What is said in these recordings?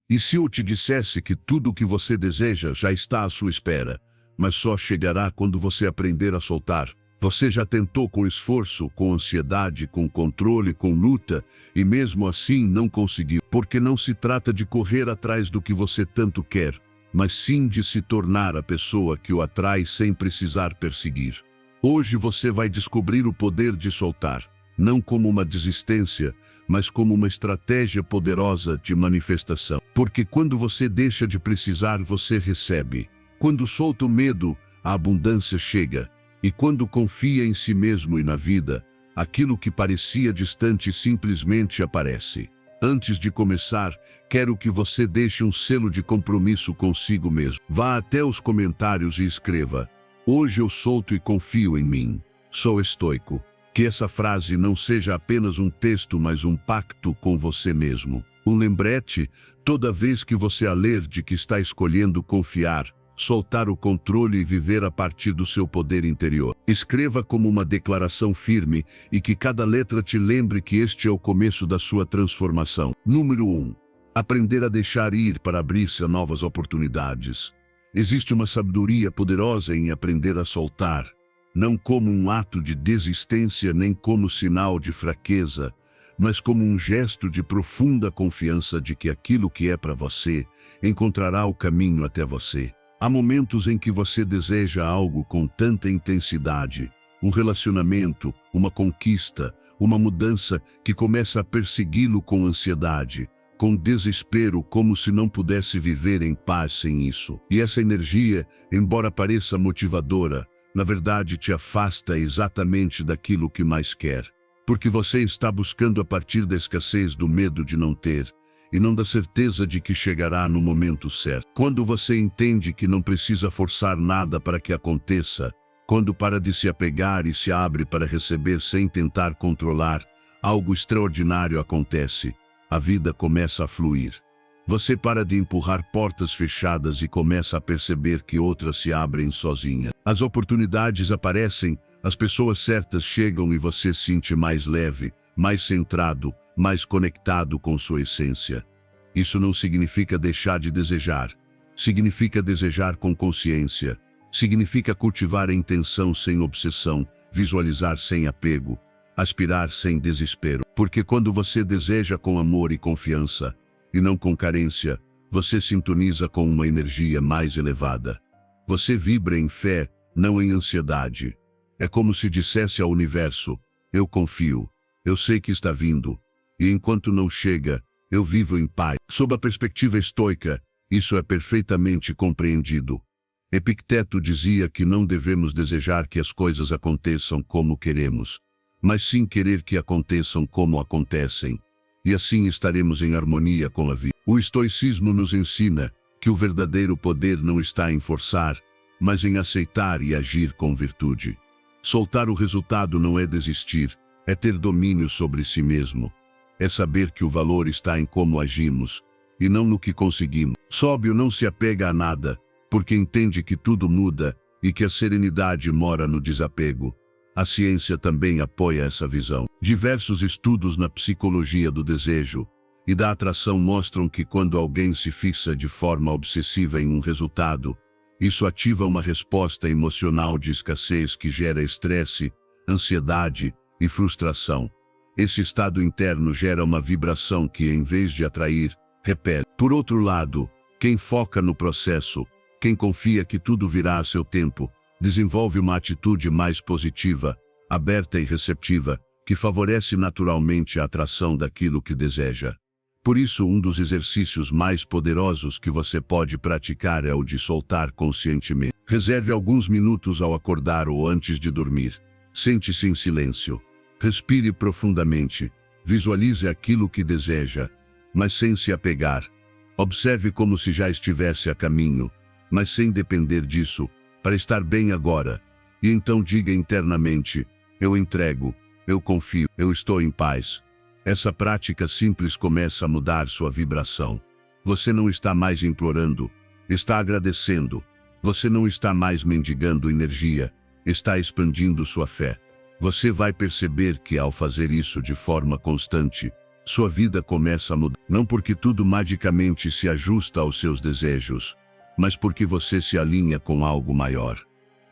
E se eu te dissesse que tudo o que você deseja já está à sua espera, mas só chegará quando você aprender a soltar? Você já tentou com esforço, com ansiedade, com controle, com luta, e mesmo assim não conseguiu, porque não se trata de correr atrás do que você tanto quer, mas sim de se tornar a pessoa que o atrai sem precisar perseguir. Hoje você vai descobrir o poder de soltar, não como uma desistência, mas como uma estratégia poderosa de manifestação. Porque quando você deixa de precisar, você recebe. Quando solta o medo, a abundância chega. E quando confia em si mesmo e na vida, aquilo que parecia distante simplesmente aparece. Antes de começar, quero que você deixe um selo de compromisso consigo mesmo. Vá até os comentários e escreva: hoje eu solto e confio em mim. Sou estoico. Que essa frase não seja apenas um texto, mas um pacto com você mesmo. Um lembrete, toda vez que você a ler, de que está escolhendo confiar, soltar o controle e viver a partir do seu poder interior. Escreva como uma declaração firme e que cada letra te lembre que este é o começo da sua transformação. Número 1. Aprender a deixar ir para abrir-se a novas oportunidades. Existe uma sabedoria poderosa em aprender a soltar, não como um ato de desistência nem como sinal de fraqueza, mas como um gesto de profunda confiança de que aquilo que é para você encontrará o caminho até você. Há momentos em que você deseja algo com tanta intensidade, um relacionamento, uma conquista, uma mudança, que começa a persegui-lo com ansiedade, com desespero, como se não pudesse viver em paz sem isso. E essa energia, embora pareça motivadora, na verdade te afasta exatamente daquilo que mais quer. Porque você está buscando a partir da escassez, do medo de não ter, e não da certeza de que chegará no momento certo. Quando você entende que não precisa forçar nada para que aconteça, quando para de se apegar e se abre para receber sem tentar controlar, algo extraordinário acontece. A vida começa a fluir. Você para de empurrar portas fechadas e começa a perceber que outras se abrem sozinhas. As oportunidades aparecem, as pessoas certas chegam e você se sente mais leve, mais centrado, mais conectado com sua essência. Isso não significa deixar de desejar. Significa desejar com consciência. Significa cultivar a intenção sem obsessão, visualizar sem apego, aspirar sem desespero. Porque quando você deseja com amor e confiança, e não com carência, você sintoniza com uma energia mais elevada. Você vibra em fé, não em ansiedade. É como se dissesse ao universo: eu confio, eu sei que está vindo, e enquanto não chega, eu vivo em paz. Sob a perspectiva estoica, isso é perfeitamente compreendido. Epicteto dizia que não devemos desejar que as coisas aconteçam como queremos, mas sim querer que aconteçam como acontecem. E assim estaremos em harmonia com a vida. O estoicismo nos ensina que o verdadeiro poder não está em forçar, mas em aceitar e agir com virtude. Soltar o resultado não é desistir, é ter domínio sobre si mesmo. É saber que o valor está em como agimos, e não no que conseguimos. Sóbrio não se apega a nada, porque entende que tudo muda e que a serenidade mora no desapego. A ciência também apoia essa visão. Diversos estudos na psicologia do desejo e da atração mostram que quando alguém se fixa de forma obsessiva em um resultado, isso ativa uma resposta emocional de escassez que gera estresse, ansiedade e frustração. Esse estado interno gera uma vibração que, em vez de atrair, repele. Por outro lado, quem foca no processo, quem confia que tudo virá a seu tempo, desenvolve uma atitude mais positiva, aberta e receptiva, que favorece naturalmente a atração daquilo que deseja. Por isso, um dos exercícios mais poderosos que você pode praticar é o de soltar conscientemente. Reserve alguns minutos ao acordar ou antes de dormir. Sente-se em silêncio. Respire profundamente. Visualize aquilo que deseja, mas sem se apegar. Observe como se já estivesse a caminho, mas sem depender disso, para estar bem agora. E então diga internamente: eu entrego, eu confio, eu estou em paz. Essa prática simples começa a mudar sua vibração. Você não está mais implorando, está agradecendo. Você não está mais mendigando energia, está expandindo sua fé. Você vai perceber que ao fazer isso de forma constante, Sua vida começa a mudar, não porque tudo magicamente se ajusta aos seus desejos, mas porque você se alinha com algo maior.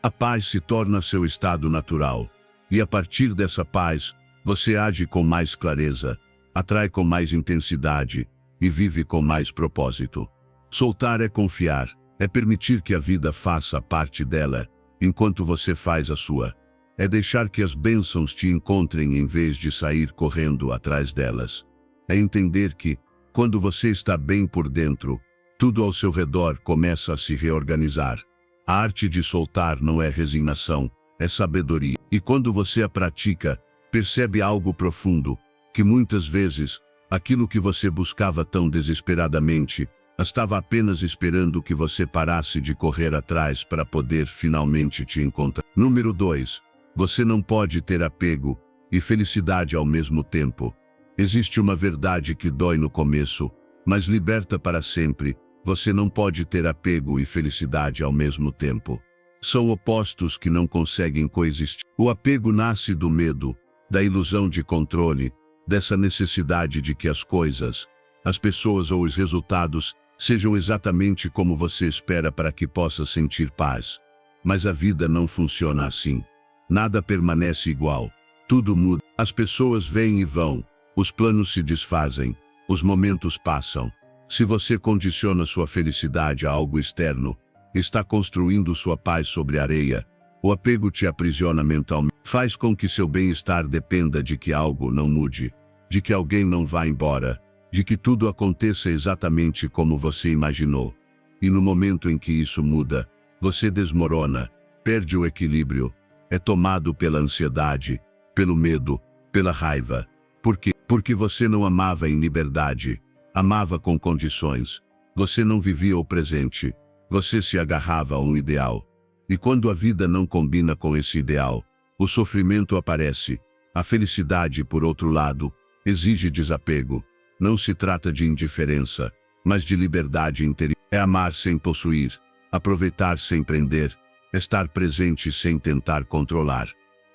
A paz se torna seu estado natural, e a partir dessa paz, você age com mais clareza, atrai com mais intensidade e vive com mais propósito. Soltar é confiar, é permitir que a vida faça parte dela, enquanto você faz a sua. É deixar que as bênçãos te encontrem em vez de sair correndo atrás delas. É entender que, quando você está bem por dentro, tudo ao seu redor começa a se reorganizar. A arte de soltar não é resignação, é sabedoria. E quando você a pratica, percebe algo profundo, que muitas vezes, aquilo que você buscava tão desesperadamente, estava apenas esperando que você parasse de correr atrás para poder finalmente te encontrar. Número 2. Você não pode ter apego e felicidade ao mesmo tempo. Existe uma verdade que dói no começo, mas liberta para sempre. Você não pode ter apego e felicidade ao mesmo tempo. São opostos que não conseguem coexistir. O apego nasce do medo, da ilusão de controle, dessa necessidade de que as coisas, as pessoas ou os resultados sejam exatamente como você espera para que possa sentir paz. Mas a vida não funciona assim. Nada permanece igual. Tudo muda. As pessoas vêm e vão. Os planos se desfazem. Os momentos passam. Se você condiciona sua felicidade a algo externo, está construindo sua paz sobre areia. O apego te aprisiona mentalmente. Faz com que seu bem-estar dependa de que algo não mude, de que alguém não vá embora, de que tudo aconteça exatamente como você imaginou. E no momento em que isso muda, você desmorona, perde o equilíbrio, é tomado pela ansiedade, pelo medo, pela raiva. Por quê? Porque você não amava em liberdade, amava com condições. Você não vivia o presente, você se agarrava a um ideal. E quando a vida não combina com esse ideal, o sofrimento aparece. A felicidade, por outro lado, exige desapego. Não se trata de indiferença, mas de liberdade interior. É amar sem possuir, aproveitar sem prender, estar presente sem tentar controlar.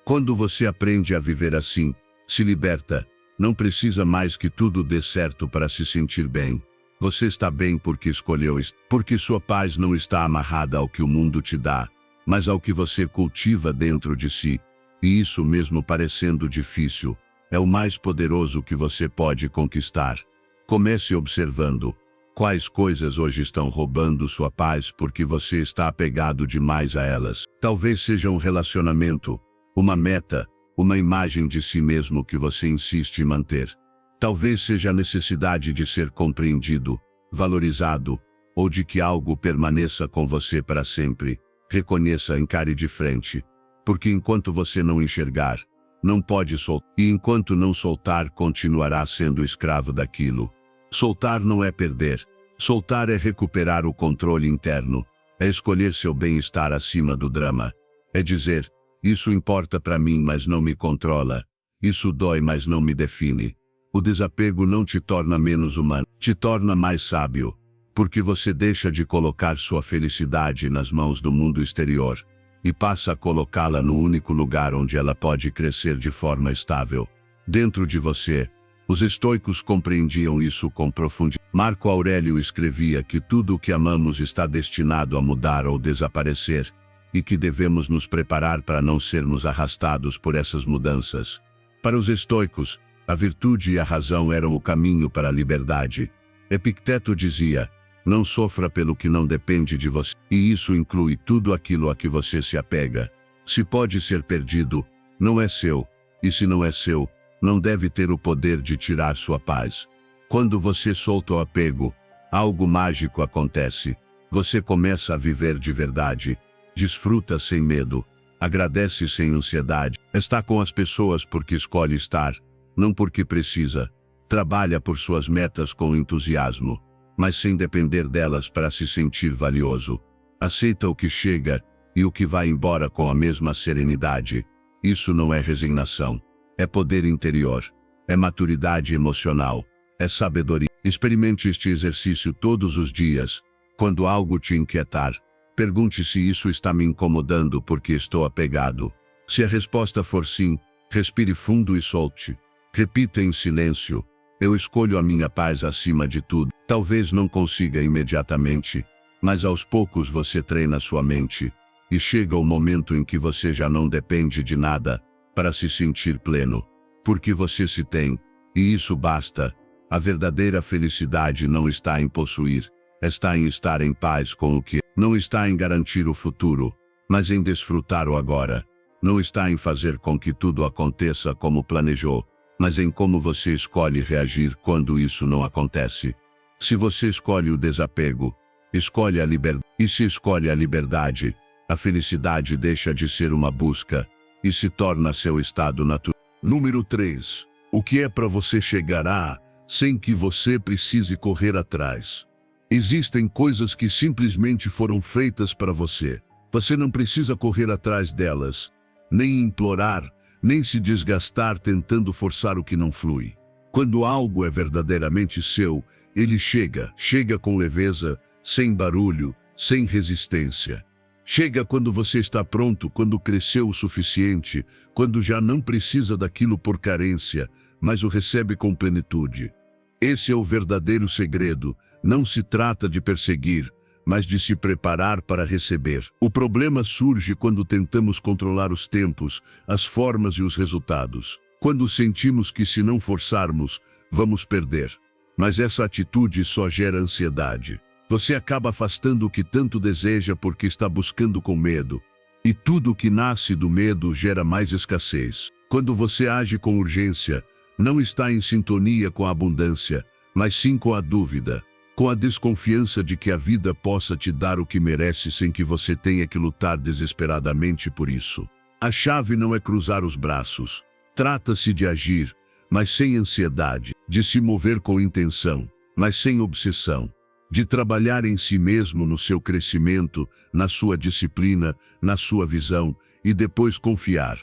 Quando você aprende a viver assim, se liberta, não precisa mais que tudo dê certo para se sentir bem. Você está bem porque escolheu, porque sua paz não está amarrada ao que o mundo te dá, mas ao que você cultiva dentro de si. E isso, mesmo parecendo difícil, é o mais poderoso que você pode conquistar. Comece observando quais coisas hoje estão roubando sua paz porque você está apegado demais a elas. Talvez seja um relacionamento, uma meta, uma imagem de si mesmo que você insiste em manter. Talvez seja a necessidade de ser compreendido, valorizado, ou de que algo permaneça com você para sempre. Reconheça, encare de frente. Porque enquanto você não enxergar, não pode soltar. E enquanto não soltar, continuará sendo escravo daquilo. Soltar não é perder. Soltar é recuperar o controle interno. É escolher seu bem-estar acima do drama. É dizer, isso importa para mim, mas não me controla. Isso dói, mas não me define. O desapego não te torna menos humano, te torna mais sábio. Porque você deixa de colocar sua felicidade nas mãos do mundo exterior e passa a colocá-la no único lugar onde ela pode crescer de forma estável. Dentro de você. Os estoicos compreendiam isso com profundidade. Marco Aurélio escrevia que tudo o que amamos está destinado a mudar ou desaparecer, e que devemos nos preparar para não sermos arrastados por essas mudanças. Para os estoicos, a virtude e a razão eram o caminho para a liberdade. Epicteto dizia, não sofra pelo que não depende de você, e isso inclui tudo aquilo a que você se apega. Se pode ser perdido, não é seu, e se não é seu, não deve ter o poder de tirar sua paz. Quando você solta o apego, algo mágico acontece. Você começa a viver de verdade, desfruta sem medo, agradece sem ansiedade, está com as pessoas porque escolhe estar, não porque precisa, trabalha por suas metas com entusiasmo, mas sem depender delas para se sentir valioso. Aceita o que chega e o que vai embora com a mesma serenidade. Isso não é resignação. É poder interior, é maturidade emocional, é sabedoria. Experimente este exercício todos os dias. Quando algo te inquietar, pergunte se isso está me incomodando porque estou apegado. Se a resposta for sim, respire fundo e solte. Repita em silêncio, Eu escolho a minha paz acima de tudo. Talvez não consiga imediatamente, mas aos poucos você treina sua mente, e chega o momento em que você já não depende de nada para se sentir pleno, porque você se tem, e isso basta. A verdadeira felicidade não está em possuir, está em estar em paz com o que não está em garantir o futuro, mas em desfrutar o agora. Não está em fazer com que tudo aconteça como planejou, mas em como você escolhe reagir quando isso não acontece. Se você escolhe o desapego, escolhe a liberdade. E se escolhe a liberdade, a felicidade deixa de ser uma busca e se torna seu estado natural. Número 3. O que é para você chegará sem que você precise correr atrás. Existem coisas que simplesmente foram feitas para você. Você não precisa correr atrás delas, nem implorar, nem se desgastar tentando forçar o que não flui. Quando algo é verdadeiramente seu, ele chega com leveza, sem barulho, sem resistência. Chega quando você está pronto, quando cresceu o suficiente, quando já não precisa daquilo por carência, mas o recebe com plenitude. Esse é o verdadeiro segredo. Não se trata de perseguir, mas de se preparar para receber. O problema surge quando tentamos controlar os tempos, as formas e os resultados. Quando sentimos que se não forçarmos, vamos perder. Mas essa atitude só gera ansiedade. Você acaba afastando o que tanto deseja porque está buscando com medo. E tudo o que nasce do medo gera mais escassez. Quando você age com urgência, não está em sintonia com a abundância, mas sim com a dúvida, com a desconfiança de que a vida possa te dar o que merece sem que você tenha que lutar desesperadamente por isso. A chave não é cruzar os braços. Trata-se de agir, mas sem ansiedade, de se mover com intenção, mas sem obsessão, de trabalhar em si mesmo no seu crescimento, na sua disciplina, na sua visão, e depois confiar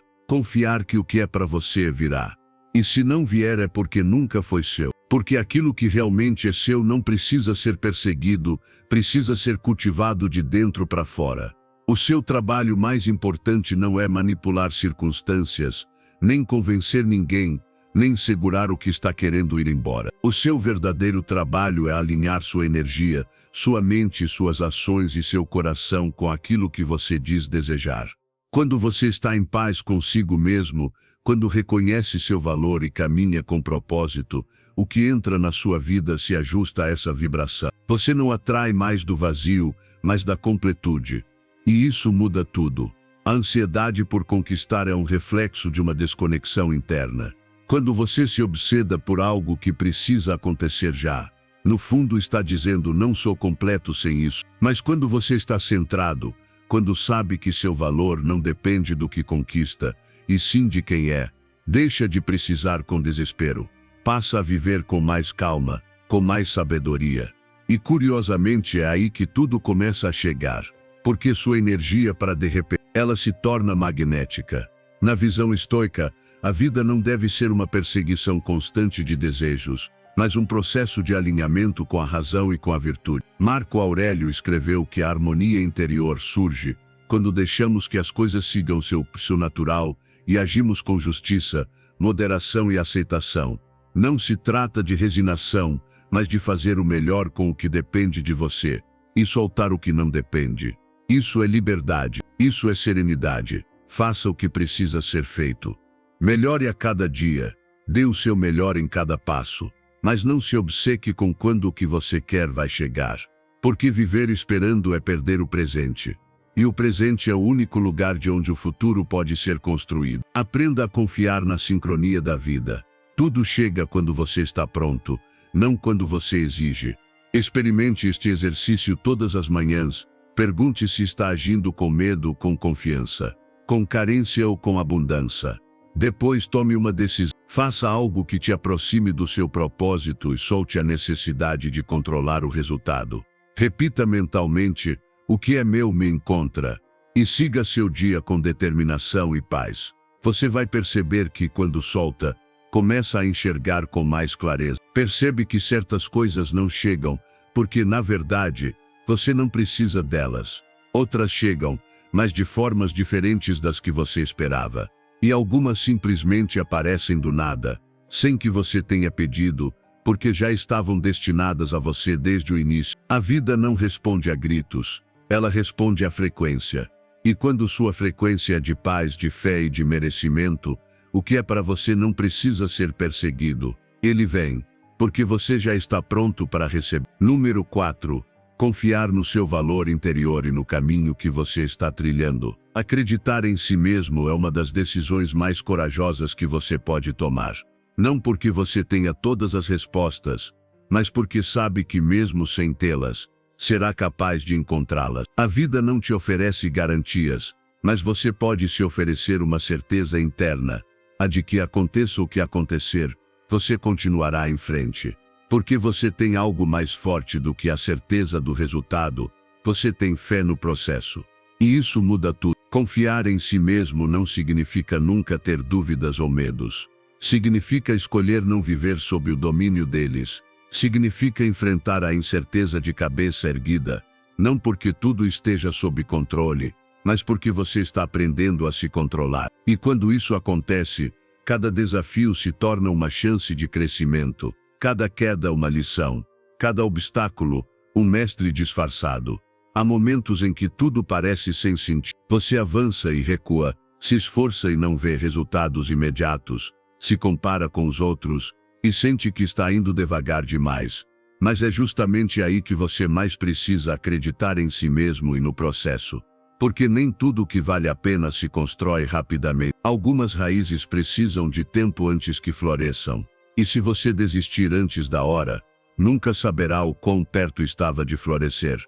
que o que é para você virá. E se não vier é porque nunca foi seu. Porque aquilo que realmente é seu não precisa ser perseguido, precisa ser cultivado de dentro para fora. O seu trabalho mais importante não é manipular circunstâncias, nem convencer ninguém, nem segurar o que está querendo ir embora. O seu verdadeiro trabalho é alinhar sua energia, sua mente, suas ações e seu coração com aquilo que você diz desejar. Quando você está em paz consigo mesmo, quando reconhece seu valor e caminha com propósito, o que entra na sua vida se ajusta a essa vibração. Você não atrai mais do vazio, mas da completude. E isso muda tudo. A ansiedade por conquistar é um reflexo de uma desconexão interna. Quando você se obseda por algo que precisa acontecer já, no fundo está dizendo não sou completo sem isso. Mas quando você está centrado, quando sabe que seu valor não depende do que conquista, e sim de quem é, deixa de precisar com desespero. Passa a viver com mais calma, com mais sabedoria. E curiosamente é aí que tudo começa a chegar, porque sua energia para de repente, ela se torna magnética. Na visão estoica, a vida não deve ser uma perseguição constante de desejos, mas um processo de alinhamento com a razão e com a virtude. Marco Aurélio escreveu que a harmonia interior surge quando deixamos que as coisas sigam seu curso natural e agimos com justiça, moderação e aceitação. Não se trata de resignação, mas de fazer o melhor com o que depende de você, e soltar o que não depende. Isso é liberdade, isso é serenidade. Faça o que precisa ser feito. Melhore a cada dia, dê o seu melhor em cada passo, mas não se obceque com quando o que você quer vai chegar. Porque viver esperando é perder o presente. E o presente é o único lugar de onde o futuro pode ser construído. Aprenda a confiar na sincronia da vida. Tudo chega quando você está pronto, não quando você exige. Experimente este exercício todas as manhãs. Pergunte se está agindo com medo ou com confiança, com carência ou com abundância. Depois tome uma decisão. Faça algo que te aproxime do seu propósito e solte a necessidade de controlar o resultado. Repita mentalmente: o que é meu me encontra. E siga seu dia com determinação e paz. Você vai perceber que quando solta, começa a enxergar com mais clareza. Percebe que certas coisas não chegam, porque na verdade, você não precisa delas. Outras chegam, mas de formas diferentes das que você esperava. E algumas simplesmente aparecem do nada, sem que você tenha pedido, porque já estavam destinadas a você desde o início. A vida não responde a gritos, ela responde à frequência. E quando sua frequência é de paz, de fé e de merecimento, o que é para você não precisa ser perseguido. Ele vem, porque você já está pronto para receber. Número 4. Confiar no seu valor interior e no caminho que você está trilhando. Acreditar em si mesmo é uma das decisões mais corajosas que você pode tomar. Não porque você tenha todas as respostas, mas porque sabe que mesmo sem tê-las, será capaz de encontrá-las. A vida não te oferece garantias, mas você pode se oferecer uma certeza interna, a de que aconteça o que acontecer, você continuará em frente. Porque você tem algo mais forte do que a certeza do resultado, você tem fé no processo. E isso muda tudo. Confiar em si mesmo não significa nunca ter dúvidas ou medos. Significa escolher não viver sob o domínio deles. Significa enfrentar a incerteza de cabeça erguida, não porque tudo esteja sob controle, mas porque você está aprendendo a se controlar. E quando isso acontece, cada desafio se torna uma chance de crescimento, cada queda uma lição, cada obstáculo, um mestre disfarçado. Há momentos em que tudo parece sem sentido. Você avança e recua, se esforça e não vê resultados imediatos, se compara com os outros, e sente que está indo devagar demais. Mas é justamente aí que você mais precisa acreditar em si mesmo e no processo. Porque nem tudo que vale a pena se constrói rapidamente. Algumas raízes precisam de tempo antes que floresçam. E se você desistir antes da hora, nunca saberá o quão perto estava de florescer.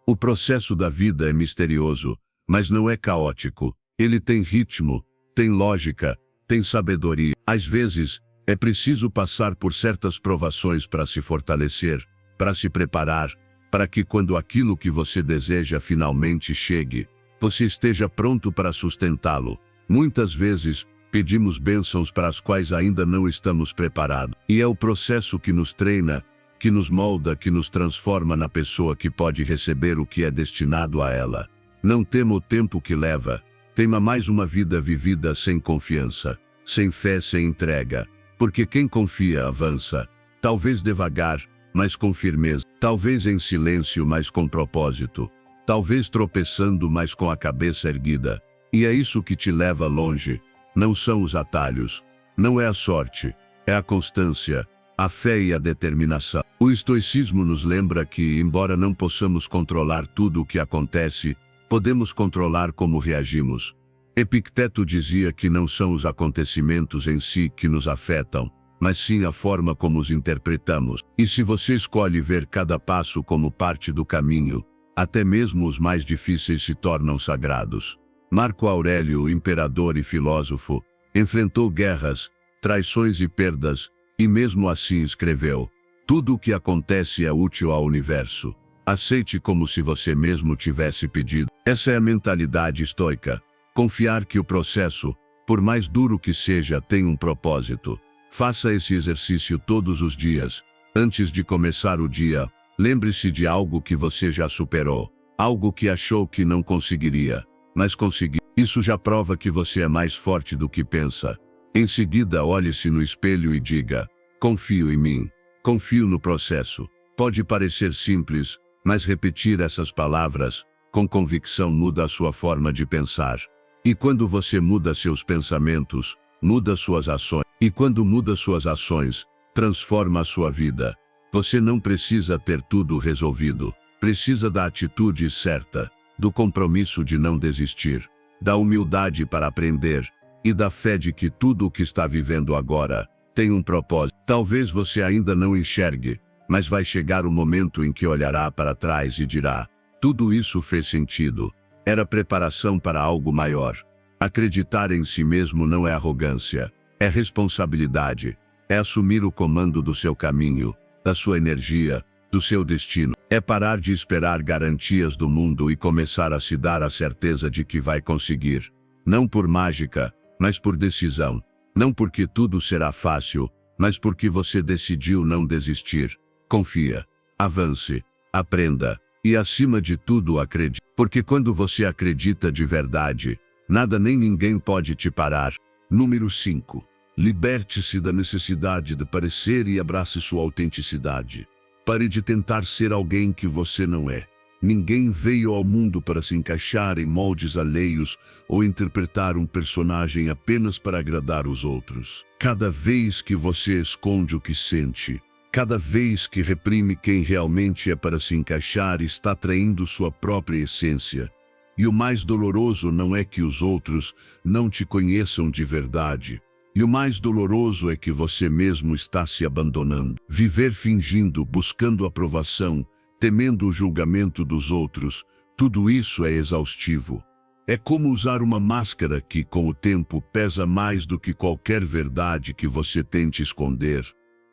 O processo da vida é misterioso, mas não é caótico. Ele tem ritmo, tem lógica, tem sabedoria. Às vezes, é preciso passar por certas provações para se fortalecer, para se preparar, para que quando aquilo que você deseja finalmente chegue, você esteja pronto para sustentá-lo. Muitas vezes, pedimos bênçãos para as quais ainda não estamos preparados. E é o processo que nos treina, que nos molda, que nos transforma na pessoa que pode receber o que é destinado a ela. Não tema o tempo que leva, tema mais uma vida vivida sem confiança, sem fé, sem entrega. Porque quem confia avança, talvez devagar, mas com firmeza, talvez em silêncio, mas com propósito, talvez tropeçando, mas com a cabeça erguida. E é isso que te leva longe. Não são os atalhos, não é a sorte, é a constância, a fé e a determinação. O estoicismo nos lembra que, embora não possamos controlar tudo o que acontece, podemos controlar como reagimos. Epicteto dizia que não são os acontecimentos em si que nos afetam, mas sim a forma como os interpretamos. E se você escolhe ver cada passo como parte do caminho, até mesmo os mais difíceis se tornam sagrados. Marco Aurélio, imperador e filósofo, enfrentou guerras, traições e perdas, e mesmo assim escreveu: tudo o que acontece é útil ao universo. Aceite como se você mesmo tivesse pedido. Essa é a mentalidade estoica. Confiar que o processo, por mais duro que seja, tem um propósito. Faça esse exercício todos os dias. Antes de começar o dia, lembre-se de algo que você já superou, algo que achou que não conseguiria, mas conseguiu. Isso já prova que você é mais forte do que pensa. Em seguida, olhe-se no espelho e diga: confio em mim, confio no processo. Pode parecer simples, mas repetir essas palavras, com convicção, muda a sua forma de pensar. E quando você muda seus pensamentos, muda suas ações. E quando muda suas ações, transforma a sua vida. Você não precisa ter tudo resolvido. Precisa da atitude certa, do compromisso de não desistir, da humildade para aprender, e da fé de que tudo o que está vivendo agora tem um propósito. Talvez você ainda não enxergue, mas vai chegar o momento em que olhará para trás e dirá: tudo isso fez sentido. Era preparação para algo maior. Acreditar em si mesmo não é arrogância, é responsabilidade, é assumir o comando do seu caminho, da sua energia, do seu destino. É parar de esperar garantias do mundo e começar a se dar a certeza de que vai conseguir. Não por mágica, mas por decisão. Não porque tudo será fácil, mas porque você decidiu não desistir. Confia, avance, aprenda e, acima de tudo, acredite. Porque quando você acredita de verdade, nada nem ninguém pode te parar. Número 5. Liberte-se da necessidade de parecer e abrace sua autenticidade. Pare de tentar ser alguém que você não é. Ninguém veio ao mundo para se encaixar em moldes alheios ou interpretar um personagem apenas para agradar os outros. Cada vez que você esconde o que sente, cada vez que reprime quem realmente é para se encaixar, está traindo sua própria essência. E o mais doloroso não é que os outros não te conheçam de verdade. E o mais doloroso é que você mesmo está se abandonando. Viver fingindo, buscando aprovação, temendo o julgamento dos outros, tudo isso é exaustivo. É como usar uma máscara que, com o tempo, pesa mais do que qualquer verdade que você tente esconder.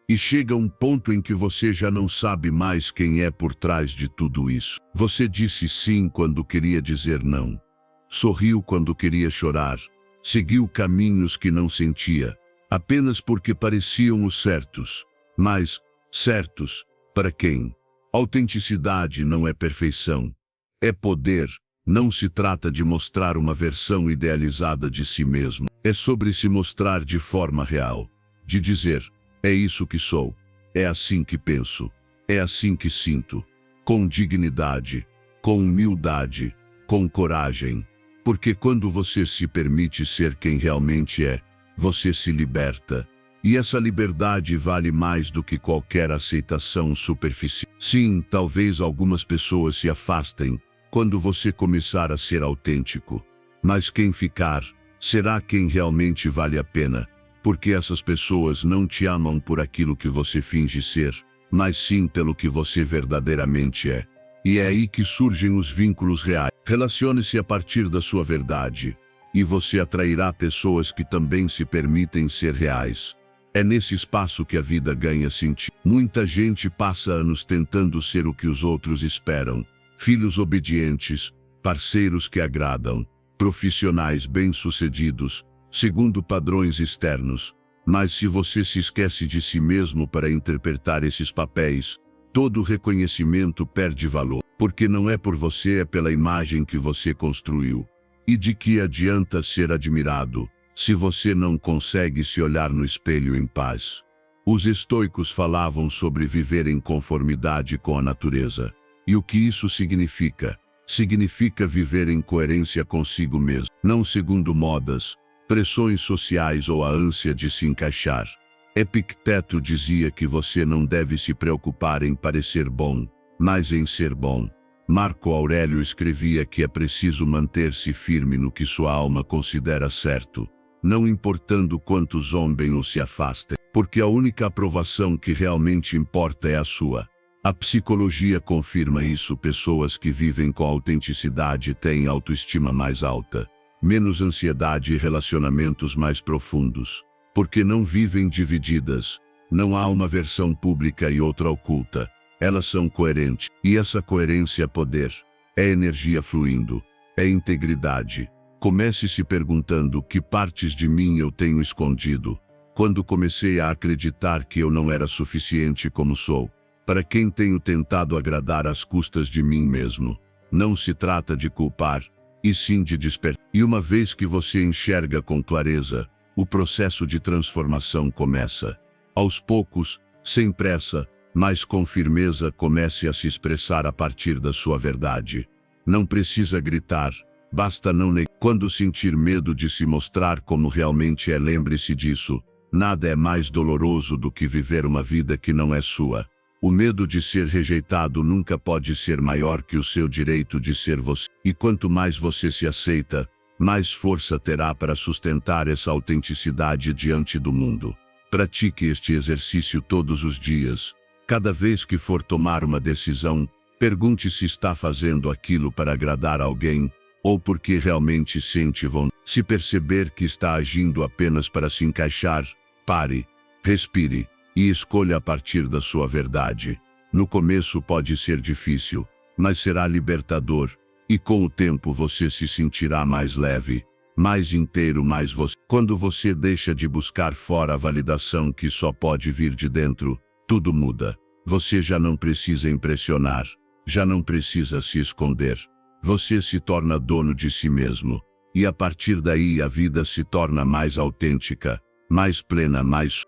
E chega um ponto em que você já não sabe mais quem é por trás de tudo isso. Você disse sim quando queria dizer não. Sorriu quando queria chorar. Seguiu caminhos que não sentia, apenas porque pareciam os certos. Mas, certos, para quem? Autenticidade não é perfeição. É poder. Não se trata de mostrar uma versão idealizada de si mesmo. É sobre se mostrar de forma real. De dizer, é isso que sou. É assim que penso. É assim que sinto. Com dignidade. Com humildade. Com coragem. Porque quando você se permite ser quem realmente é, você se liberta. E essa liberdade vale mais do que qualquer aceitação superficial. Sim, talvez algumas pessoas se afastem quando você começar a ser autêntico. Mas quem ficar, será quem realmente vale a pena. Porque essas pessoas não te amam por aquilo que você finge ser, mas sim pelo que você verdadeiramente é. E é aí que surgem os vínculos reais. Relacione-se a partir da sua verdade, e você atrairá pessoas que também se permitem ser reais. É nesse espaço que a vida ganha sentido. Muita gente passa anos tentando ser o que os outros esperam. Filhos obedientes, parceiros que agradam, profissionais bem-sucedidos, segundo padrões externos. Mas se você se esquece de si mesmo para interpretar esses papéis, todo reconhecimento perde valor, porque não é por você, é pela imagem que você construiu. E de que adianta ser admirado, se você não consegue se olhar no espelho em paz? Os estoicos falavam sobre viver em conformidade com a natureza. E o que isso significa? Significa viver em coerência consigo mesmo, não segundo modas, pressões sociais ou a ânsia de se encaixar. Epicteto dizia que você não deve se preocupar em parecer bom, mas em ser bom. Marco Aurélio escrevia que é preciso manter-se firme no que sua alma considera certo, não importando quanto zombem ou se afastem, porque a única aprovação que realmente importa é a sua. A psicologia confirma isso. Pessoas que vivem com autenticidade têm autoestima mais alta, menos ansiedade e relacionamentos mais profundos. Porque não vivem divididas, não há uma versão pública e outra oculta. Elas são coerentes, e essa coerência é poder, é energia fluindo, é integridade. Comece se perguntando que partes de mim eu tenho escondido. Quando comecei a acreditar que eu não era suficiente como sou, para quem tenho tentado agradar às custas de mim mesmo. Não se trata de culpar, e sim de despertar. E uma vez que você enxerga com clareza, o processo de transformação começa. Aos poucos, sem pressa, mas com firmeza, comece a se expressar a partir da sua verdade. Não precisa gritar, basta não negar. Quando sentir medo de se mostrar como realmente é, lembre-se disso. Nada é mais doloroso do que viver uma vida que não é sua. O medo de ser rejeitado nunca pode ser maior que o seu direito de ser você. E quanto mais você se aceita, mais força terá para sustentar essa autenticidade diante do mundo. Pratique este exercício todos os dias. Cada vez que for tomar uma decisão, pergunte se está fazendo aquilo para agradar alguém, ou porque realmente sente vontade. Se perceber que está agindo apenas para se encaixar, pare, respire, e escolha a partir da sua verdade. No começo pode ser difícil, mas será libertador. E com o tempo você se sentirá mais leve, mais inteiro, mais você. Quando você deixa de buscar fora a validação que só pode vir de dentro, tudo muda. Você já não precisa impressionar, já não precisa se esconder. Você se torna dono de si mesmo. E a partir daí a vida se torna mais autêntica, mais plena,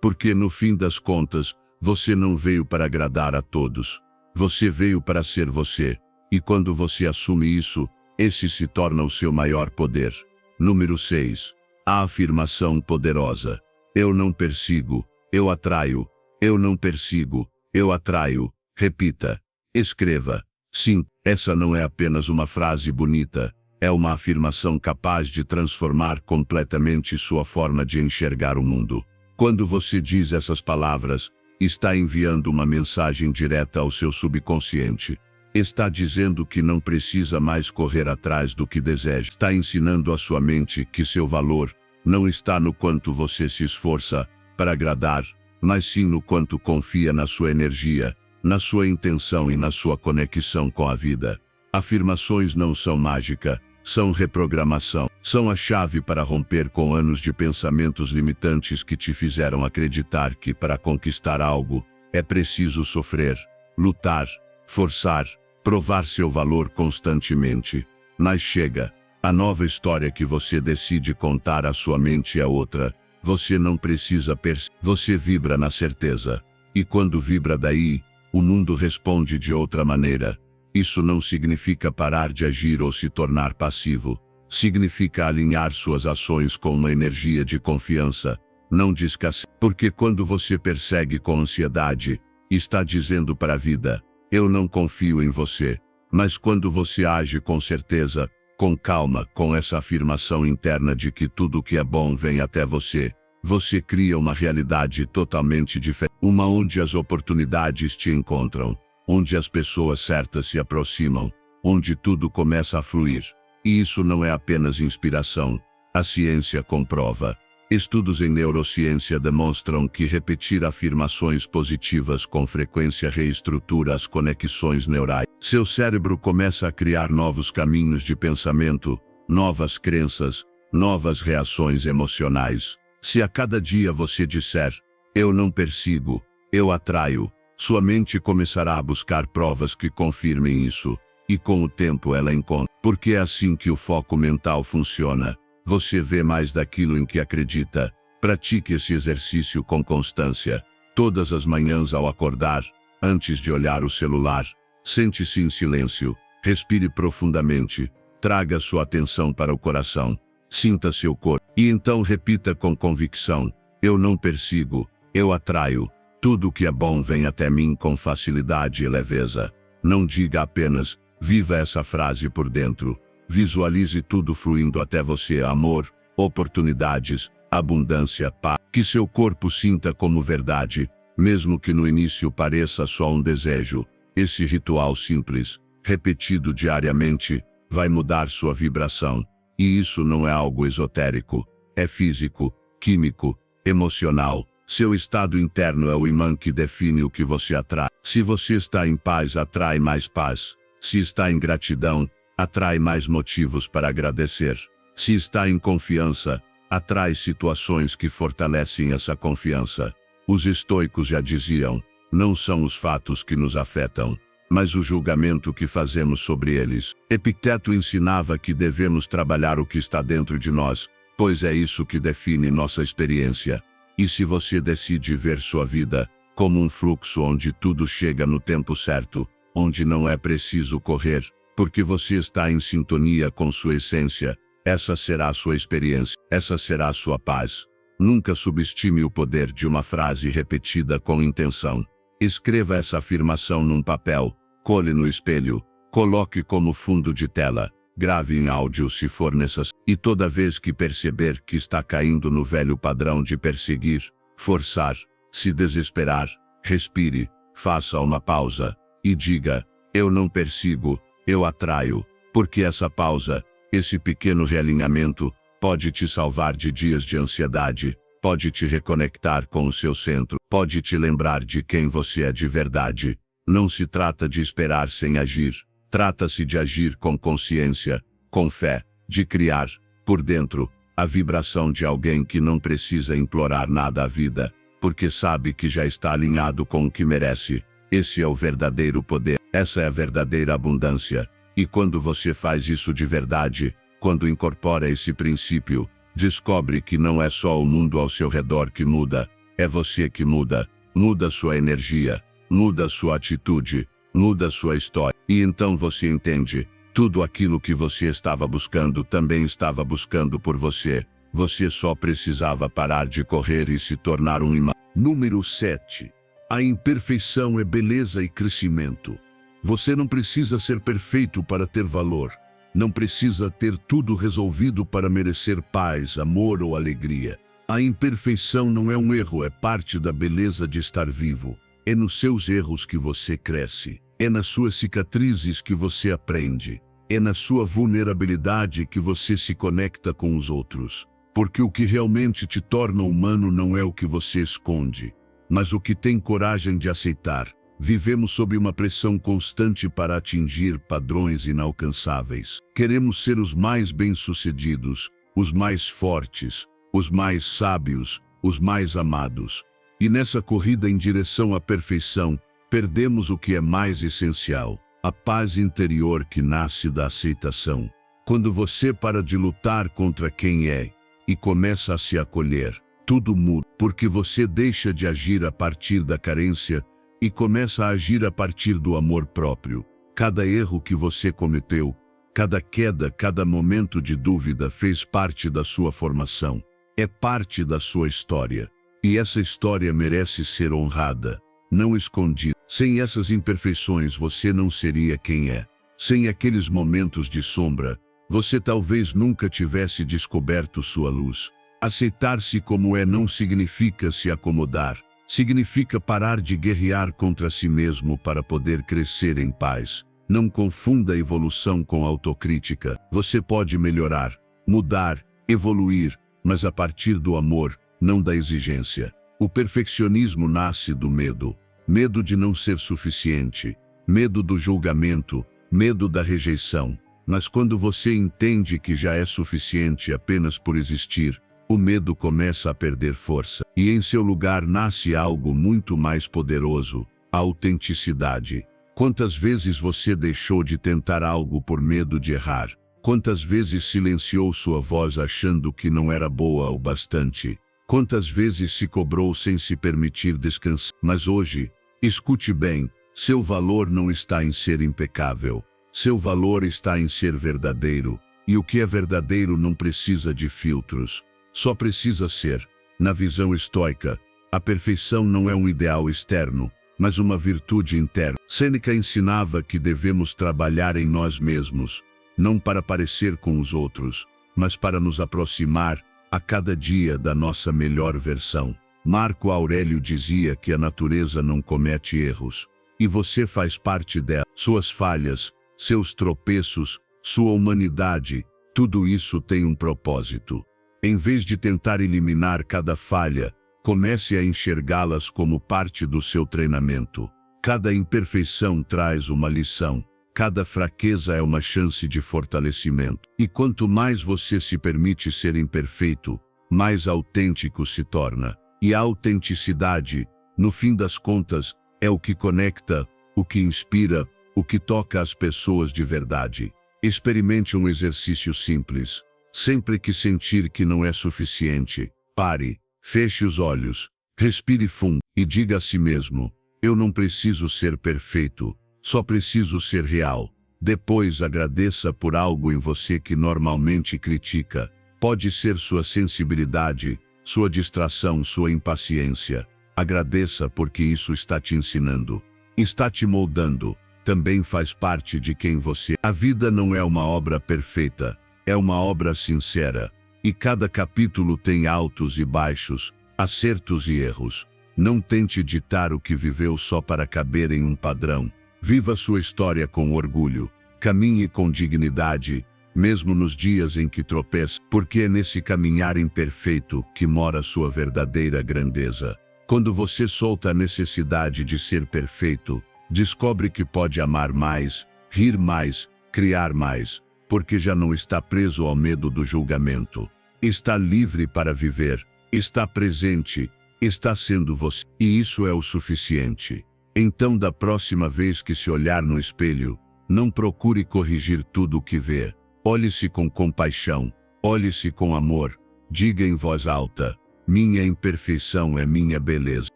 porque no fim das contas, você não veio para agradar a todos. Você veio para ser você. E quando você assume isso, esse se torna o seu maior poder. Número 6. A afirmação poderosa. Eu não persigo, eu atraio. Eu não persigo, eu atraio. Repita. Escreva. Sim, essa não é apenas uma frase bonita. É uma afirmação capaz de transformar completamente sua forma de enxergar o mundo. Quando você diz essas palavras, está enviando uma mensagem direta ao seu subconsciente. Está dizendo que não precisa mais correr atrás do que deseja. Está ensinando à sua mente que seu valor não está no quanto você se esforça para agradar, mas sim no quanto confia na sua energia, na sua intenção e na sua conexão com a vida. Afirmações não são mágica, são reprogramação. São a chave para romper com anos de pensamentos limitantes que te fizeram acreditar que para conquistar algo, é preciso sofrer, lutar, forçar, provar seu valor constantemente. Mas chega, a nova história que você decide contar à sua mente é outra. Você não precisa você vibra na certeza. E quando vibra daí, o mundo responde de outra maneira. Isso não significa parar de agir ou se tornar passivo. Significa alinhar suas ações com uma energia de confiança, não de escassez. Porque quando você persegue com ansiedade, está dizendo para a vida, eu não confio em você. Mas quando você age com certeza, com calma, com essa afirmação interna de que tudo que é bom vem até você, você cria uma realidade totalmente diferente. Uma onde as oportunidades te encontram, onde as pessoas certas se aproximam, onde tudo começa a fluir. E isso não é apenas inspiração. A ciência comprova. Estudos em neurociência demonstram que repetir afirmações positivas com frequência reestrutura as conexões neurais. Seu cérebro começa a criar novos caminhos de pensamento, novas crenças, novas reações emocionais. Se a cada dia você disser, eu não persigo, eu atraio, sua mente começará a buscar provas que confirmem isso. E com o tempo ela encontra. Porque é assim que o foco mental funciona. Você vê mais daquilo em que acredita. Pratique esse exercício com constância. Todas as manhãs ao acordar, antes de olhar o celular, sente-se em silêncio, respire profundamente, traga sua atenção para o coração, sinta seu corpo, e então repita com convicção, eu não persigo, eu atraio, tudo que é bom vem até mim com facilidade e leveza. Não diga apenas, viva essa frase por dentro. Visualize tudo fluindo até você, amor, oportunidades, abundância, paz. Que seu corpo sinta como verdade, mesmo que no início pareça só um desejo. Esse ritual simples, repetido diariamente, vai mudar sua vibração. E isso não é algo esotérico, é físico, químico, emocional. Seu estado interno é o imã que define o que você atrai. Se você está em paz, atrai mais paz. Se está em gratidão, atrai mais motivos para agradecer. Se está em confiança, atrai situações que fortalecem essa confiança. Os estoicos já diziam, não são os fatos que nos afetam, mas o julgamento que fazemos sobre eles. Epicteto ensinava que devemos trabalhar o que está dentro de nós, pois é isso que define nossa experiência. E se você decide ver sua vida como um fluxo onde tudo chega no tempo certo, onde não é preciso correr, porque você está em sintonia com sua essência, essa será a sua experiência, essa será a sua paz. Nunca subestime o poder de uma frase repetida com intenção. Escreva essa afirmação num papel, cole no espelho, coloque como fundo de tela, grave em áudio se for necessário. E toda vez que perceber que está caindo no velho padrão de perseguir, forçar, se desesperar, respire, faça uma pausa e diga, eu não persigo, eu atraio, porque essa pausa, esse pequeno realinhamento, pode te salvar de dias de ansiedade, pode te reconectar com o seu centro, pode te lembrar de quem você é de verdade. Não se trata de esperar sem agir, trata-se de agir com consciência, com fé, de criar, por dentro, a vibração de alguém que não precisa implorar nada à vida, porque sabe que já está alinhado com o que merece. Esse é o verdadeiro poder, essa é a verdadeira abundância. E quando você faz isso de verdade, quando incorpora esse princípio, descobre que não é só o mundo ao seu redor que muda, é você que muda. Muda sua energia, muda sua atitude, muda sua história. E então você entende, tudo aquilo que você estava buscando também estava buscando por você. Você só precisava parar de correr e se tornar um imã. Número 7. A imperfeição é beleza e crescimento. Você não precisa ser perfeito para ter valor. Não precisa ter tudo resolvido para merecer paz, amor ou alegria. A imperfeição não é um erro, é parte da beleza de estar vivo. É nos seus erros que você cresce. É nas suas cicatrizes que você aprende. É na sua vulnerabilidade que você se conecta com os outros. Porque o que realmente te torna humano não é o que você esconde, mas o que tem coragem de aceitar. Vivemos sob uma pressão constante para atingir padrões inalcançáveis. Queremos ser os mais bem-sucedidos, os mais fortes, os mais sábios, os mais amados. E nessa corrida em direção à perfeição, perdemos o que é mais essencial, a paz interior que nasce da aceitação. Quando você para de lutar contra quem é e começa a se acolher, tudo muda, porque você deixa de agir a partir da carência e começa a agir a partir do amor próprio. Cada erro que você cometeu, cada queda, cada momento de dúvida fez parte da sua formação. É parte da sua história. E essa história merece ser honrada, não escondida. Sem essas imperfeições você não seria quem é. Sem aqueles momentos de sombra, você talvez nunca tivesse descoberto sua luz. Aceitar-se como é não significa se acomodar. Significa parar de guerrear contra si mesmo para poder crescer em paz. Não confunda evolução com autocrítica. Você pode melhorar, mudar, evoluir, mas a partir do amor, não da exigência. O perfeccionismo nasce do medo. Medo de não ser suficiente. Medo do julgamento. Medo da rejeição. Mas quando você entende que já é suficiente apenas por existir, o medo começa a perder força. E em seu lugar nasce algo muito mais poderoso, a autenticidade. Quantas vezes você deixou de tentar algo por medo de errar? Quantas vezes silenciou sua voz achando que não era boa o bastante? Quantas vezes se cobrou sem se permitir descansar? Mas hoje, escute bem, seu valor não está em ser impecável. Seu valor está em ser verdadeiro. E o que é verdadeiro não precisa de filtros. Só precisa ser. Na visão estoica, a perfeição não é um ideal externo, mas uma virtude interna. Sêneca ensinava que devemos trabalhar em nós mesmos, não para parecer com os outros, mas para nos aproximar a cada dia da nossa melhor versão. Marco Aurélio dizia que a natureza não comete erros, e você faz parte dela. Suas falhas, seus tropeços, sua humanidade, tudo isso tem um propósito. Em vez de tentar eliminar cada falha, comece a enxergá-las como parte do seu treinamento. Cada imperfeição traz uma lição. Cada fraqueza é uma chance de fortalecimento. E quanto mais você se permite ser imperfeito, mais autêntico se torna. E a autenticidade, no fim das contas, é o que conecta, o que inspira, o que toca as pessoas de verdade. Experimente um exercício simples. Sempre que sentir que não é suficiente, pare, feche os olhos, respire fundo e diga a si mesmo: eu não preciso ser perfeito, só preciso ser real. Depois agradeça por algo em você que normalmente critica. Pode ser sua sensibilidade, sua distração, sua impaciência. Agradeça porque isso está te ensinando, está te moldando, também faz parte de quem você é. A vida não é uma obra perfeita. É uma obra sincera, e cada capítulo tem altos e baixos, acertos e erros. Não tente ditar o que viveu só para caber em um padrão. Viva sua história com orgulho, caminhe com dignidade, mesmo nos dias em que tropeça, porque é nesse caminhar imperfeito que mora sua verdadeira grandeza. Quando você solta a necessidade de ser perfeito, descobre que pode amar mais, rir mais, criar mais. Porque já não está preso ao medo do julgamento. Está livre para viver, está presente, está sendo você. E isso é o suficiente. Então, da próxima vez que se olhar no espelho, não procure corrigir tudo o que vê. Olhe-se com compaixão, olhe-se com amor, Diga em voz alta: minha imperfeição é minha beleza.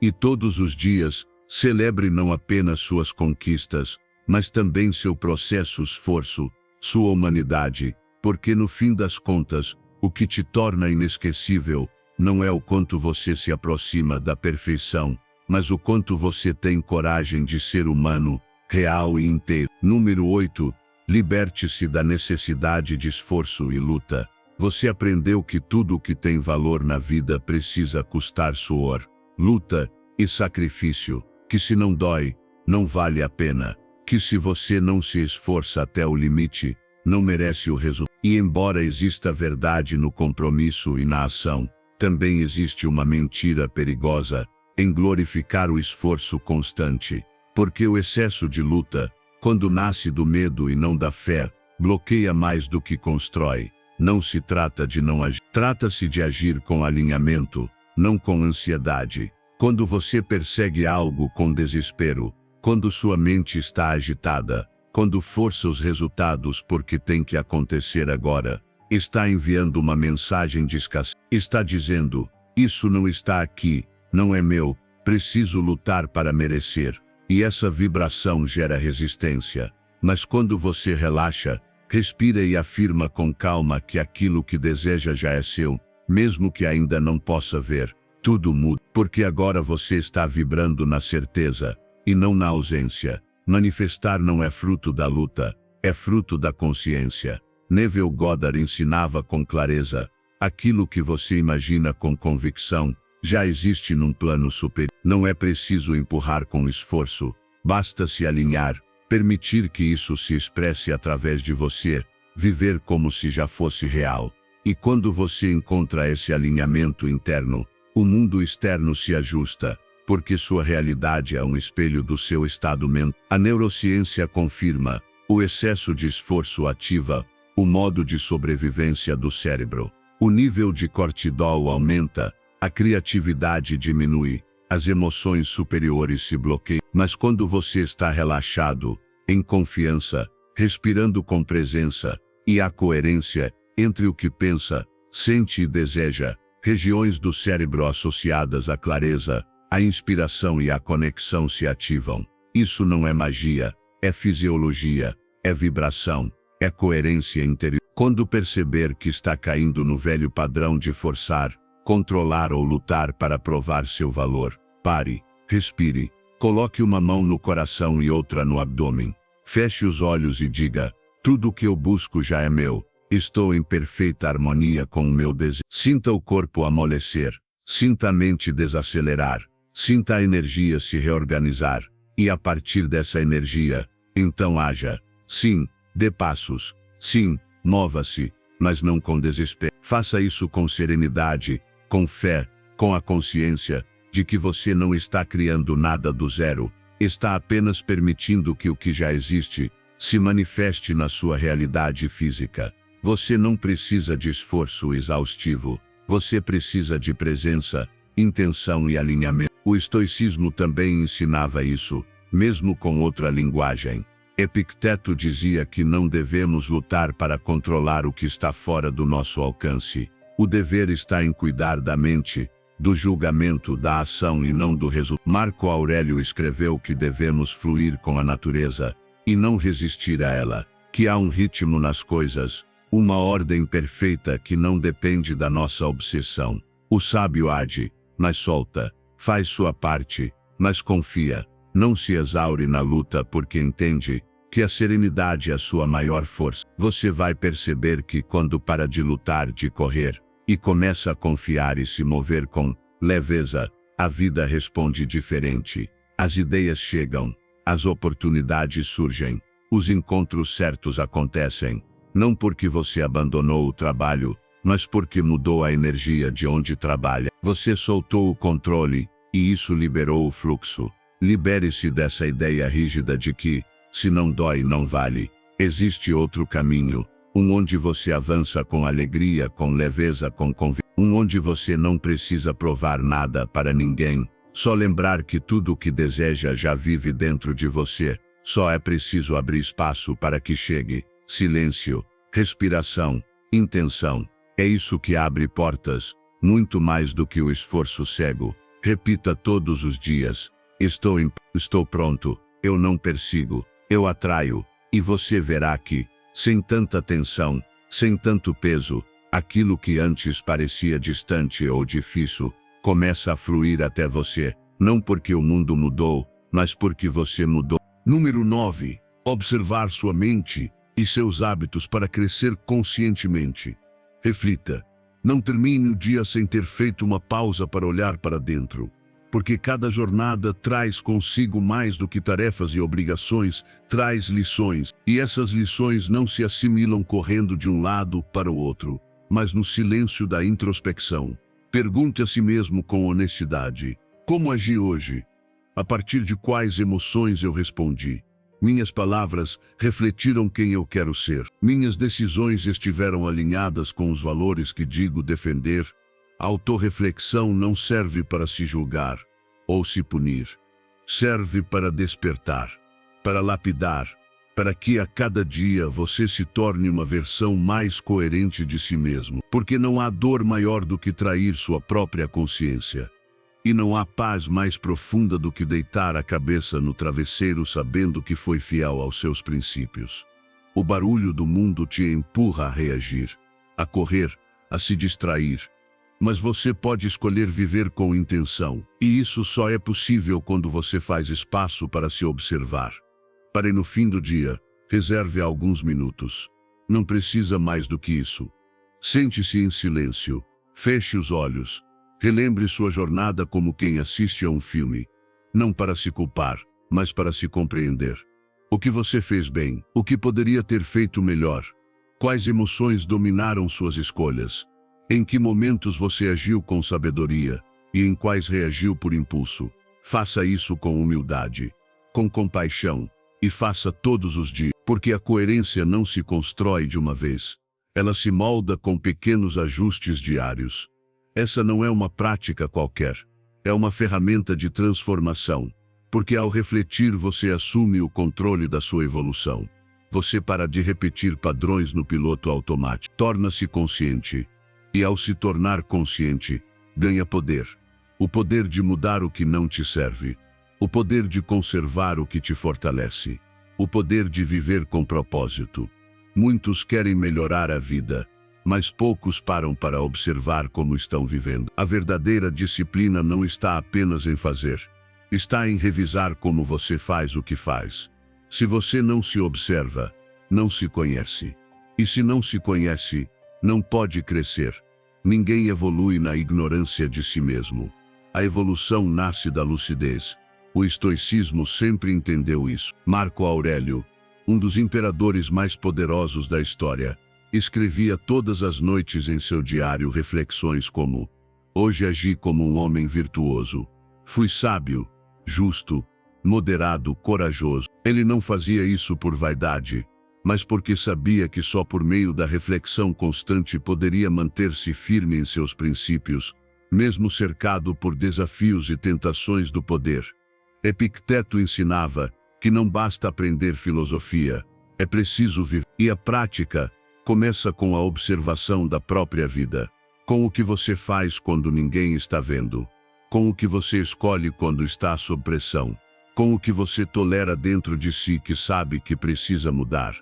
E todos os dias, celebre não apenas suas conquistas, mas também seu processo, esforço, sua humanidade, porque no fim das contas, o que te torna inesquecível não é o quanto você se aproxima da perfeição, mas o quanto você tem coragem de ser humano, real e inteiro. Número 8. Liberte-se da necessidade de esforço e luta. Você aprendeu que tudo o que tem valor na vida precisa custar suor, luta e sacrifício, que se não dói, não vale a pena, que se você não se esforça até o limite, não merece o resultado. E embora exista verdade no compromisso e na ação, também existe uma mentira perigosa em glorificar o esforço constante, porque o excesso de luta, quando nasce do medo e não da fé, bloqueia mais do que constrói. Não se trata de não agir, trata-se de agir com alinhamento, não com ansiedade. Quando você persegue algo com desespero, quando sua mente está agitada, quando força os resultados porque tem que acontecer agora, está enviando uma mensagem de escassez. Está dizendo: isso não está aqui, não é meu, preciso lutar para merecer. E essa vibração gera resistência. Mas quando você relaxa, respira e afirma com calma que aquilo que deseja já é seu, mesmo que ainda não possa ver, tudo muda, porque agora você está vibrando na certeza, e não na ausência. Manifestar não é fruto da luta, é fruto da consciência. Neville Goddard ensinava com clareza: aquilo que você imagina com convicção, já existe num plano superior. Não é preciso empurrar com esforço, basta se alinhar, permitir que isso se expresse através de você, viver como se já fosse real. E quando você encontra esse alinhamento interno, o mundo externo se ajusta, porque sua realidade é um espelho do seu estado mental. A neurociência confirma: o excesso de esforço ativa o modo de sobrevivência do cérebro. O nível de cortisol aumenta, a criatividade diminui, as emoções superiores se bloqueiam. Mas quando você está relaxado, em confiança, respirando com presença, e há coerência entre o que pensa, sente e deseja, regiões do cérebro associadas à clareza, a inspiração e a conexão se ativam. Isso não é magia, é fisiologia, é vibração, é coerência interior. Quando perceber que está caindo no velho padrão de forçar, controlar ou lutar para provar seu valor, pare, respire, coloque uma mão no coração e outra no abdômen. Feche os olhos e diga: tudo o que eu busco já é meu, estou em perfeita harmonia com o meu desejo. Sinta o corpo amolecer, sinta a mente desacelerar, sinta a energia se reorganizar, e a partir dessa energia, então haja. Sim, dê passos. Sim, mova-se, mas não com desespero. Faça isso com serenidade, com fé, com a consciência de que você não está criando nada do zero, está apenas permitindo que o que já existe se manifeste na sua realidade física. Você não precisa de esforço exaustivo, você precisa de presença, intenção e alinhamento. O estoicismo também ensinava isso, mesmo com outra linguagem. Epicteto dizia que não devemos lutar para controlar o que está fora do nosso alcance. O dever está em cuidar da mente, do julgamento, da ação e não do resultado. Marco Aurélio escreveu que devemos fluir com a natureza e não resistir a ela, que há um ritmo nas coisas, uma ordem perfeita que não depende da nossa obsessão. O sábio age, mas solta, faz sua parte, mas confia. Não se exaure na luta porque entende que a serenidade é a sua maior força. Você vai perceber que quando para de lutar, de correr, e começa a confiar e se mover com leveza, a vida responde diferente. As ideias chegam, as oportunidades surgem, os encontros certos acontecem, não porque você abandonou o trabalho, mas porque mudou a energia de onde trabalha. Você soltou o controle, e isso liberou o fluxo. Libere-se dessa ideia rígida de que, se não dói, não vale. Existe outro caminho, onde você avança com alegria, com leveza, com convicção, onde você não precisa provar nada para ninguém, só lembrar que tudo o que deseja já vive dentro de você, só é preciso abrir espaço para que chegue. Silêncio, respiração, intenção, É isso que abre portas, muito mais do que o esforço cego. Repita todos os dias: estou pronto, eu não persigo, eu atraio, e você verá que, sem tanta tensão, sem tanto peso, aquilo que antes parecia distante ou difícil, começa a fluir até você, não porque o mundo mudou, mas porque você mudou. Número 9. Observar sua mente e seus hábitos para crescer conscientemente. Reflita. Não termine o dia sem ter feito uma pausa para olhar para dentro. Porque cada jornada traz consigo mais do que tarefas e obrigações, traz lições. E essas lições não se assimilam correndo de um lado para o outro, mas no silêncio da introspecção. Pergunte a si mesmo com honestidade: como agi hoje? A partir de quais emoções eu respondi? Minhas palavras refletiram quem eu quero ser. Minhas decisões estiveram alinhadas com os valores que digo defender. A autorreflexão não serve para se julgar ou se punir. Serve para despertar, para lapidar, para que a cada dia você se torne uma versão mais coerente de si mesmo. Porque não há dor maior do que trair sua própria consciência. E não há paz mais profunda do que deitar a cabeça no travesseiro sabendo que foi fiel aos seus princípios. O barulho do mundo te empurra a reagir, a correr, a se distrair. Mas você pode escolher viver com intenção, e isso só é possível quando você faz espaço para se observar. Pare no fim do dia, reserve alguns minutos. Não precisa mais do que isso. Sente-se em silêncio, feche os olhos. Relembre sua jornada como quem assiste a um filme, não para se culpar, mas para se compreender. O que você fez bem, o que poderia ter feito melhor, quais emoções dominaram suas escolhas, em que momentos você agiu com sabedoria e em quais reagiu por impulso. Faça isso com humildade, com compaixão, e faça todos os dias, porque a coerência não se constrói de uma vez, ela se molda com pequenos ajustes diários. Essa não é uma prática qualquer, é uma ferramenta de transformação, porque ao refletir você assume o controle da sua evolução. Você para de repetir padrões no piloto automático, torna-se consciente, e ao se tornar consciente, ganha poder. O poder de mudar o que não te serve, o poder de conservar o que te fortalece, o poder de viver com propósito. Muitos querem melhorar a vida, mas poucos param para observar como estão vivendo. A verdadeira disciplina não está apenas em fazer, está em revisar como você faz o que faz. Se você não se observa, não se conhece. E se não se conhece, não pode crescer. Ninguém evolui na ignorância de si mesmo. A evolução nasce da lucidez. O estoicismo sempre entendeu isso. Marco Aurélio, um dos imperadores mais poderosos da história, escrevia todas as noites em seu diário reflexões como: hoje agi como um homem virtuoso. Fui sábio, justo, moderado, corajoso. Ele não fazia isso por vaidade, mas porque sabia que só por meio da reflexão constante poderia manter-se firme em seus princípios, mesmo cercado por desafios e tentações do poder. Epicteto ensinava que não basta aprender filosofia, é preciso viver. E a prática começa com a observação da própria vida, com o que você faz quando ninguém está vendo, com o que você escolhe quando está sob pressão, com o que você tolera dentro de si que sabe que precisa mudar.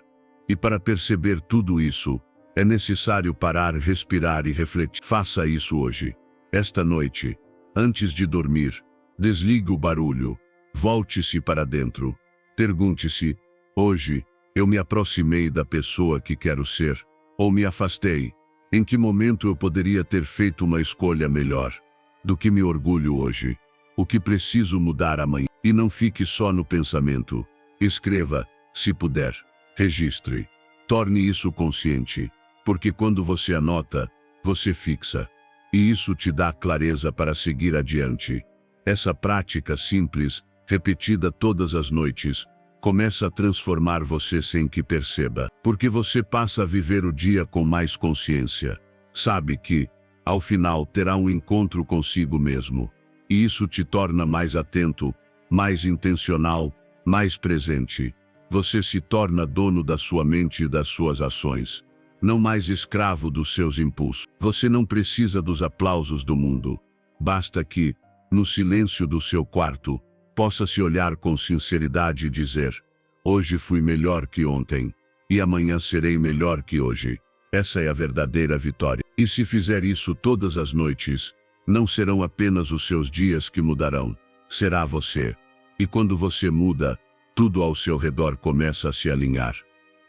E para perceber tudo isso, é necessário parar, respirar e refletir. Faça isso hoje, esta noite, antes de dormir. Desligue o barulho, volte-se para dentro. Pergunte-se: hoje, eu me aproximei da pessoa que quero ser, ou me afastei? Em que momento eu poderia ter feito uma escolha melhor? Do que me orgulho hoje? O que preciso mudar amanhã? E não fique só no pensamento. Escreva, se puder. Registre. Torne isso consciente, porque quando você anota, você fixa. E isso te dá clareza para seguir adiante. Essa prática simples, repetida todas as noites, começa a transformar você sem que perceba, porque você passa a viver o dia com mais consciência. Sabe que, ao final, terá um encontro consigo mesmo. E isso te torna mais atento, mais intencional, mais presente. Você se torna dono da sua mente e das suas ações. não mais escravo dos seus impulsos. Você não precisa dos aplausos do mundo. Basta que, no silêncio do seu quarto, possa se olhar com sinceridade e dizer: hoje fui melhor que ontem, e amanhã serei melhor que hoje. Essa é a verdadeira vitória. E se fizer isso todas as noites, não serão apenas os seus dias que mudarão, será você. E quando você muda, tudo ao seu redor começa a se alinhar.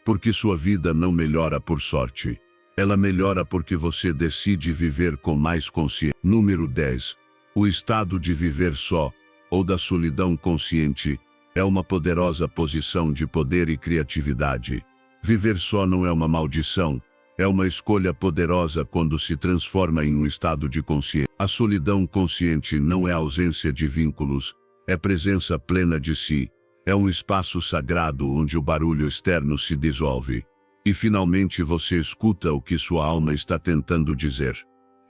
Porque sua vida não melhora por sorte. Ela melhora porque você decide viver com mais consciência. Número 10. O estado de viver só, ou da solidão consciente, é uma poderosa posição de poder e criatividade. Viver só não é uma maldição, é uma escolha poderosa quando se transforma em um estado de consciência. A solidão consciente não é ausência de vínculos, é presença plena de si. É um espaço sagrado onde o barulho externo se dissolve. E finalmente você escuta o que sua alma está tentando dizer.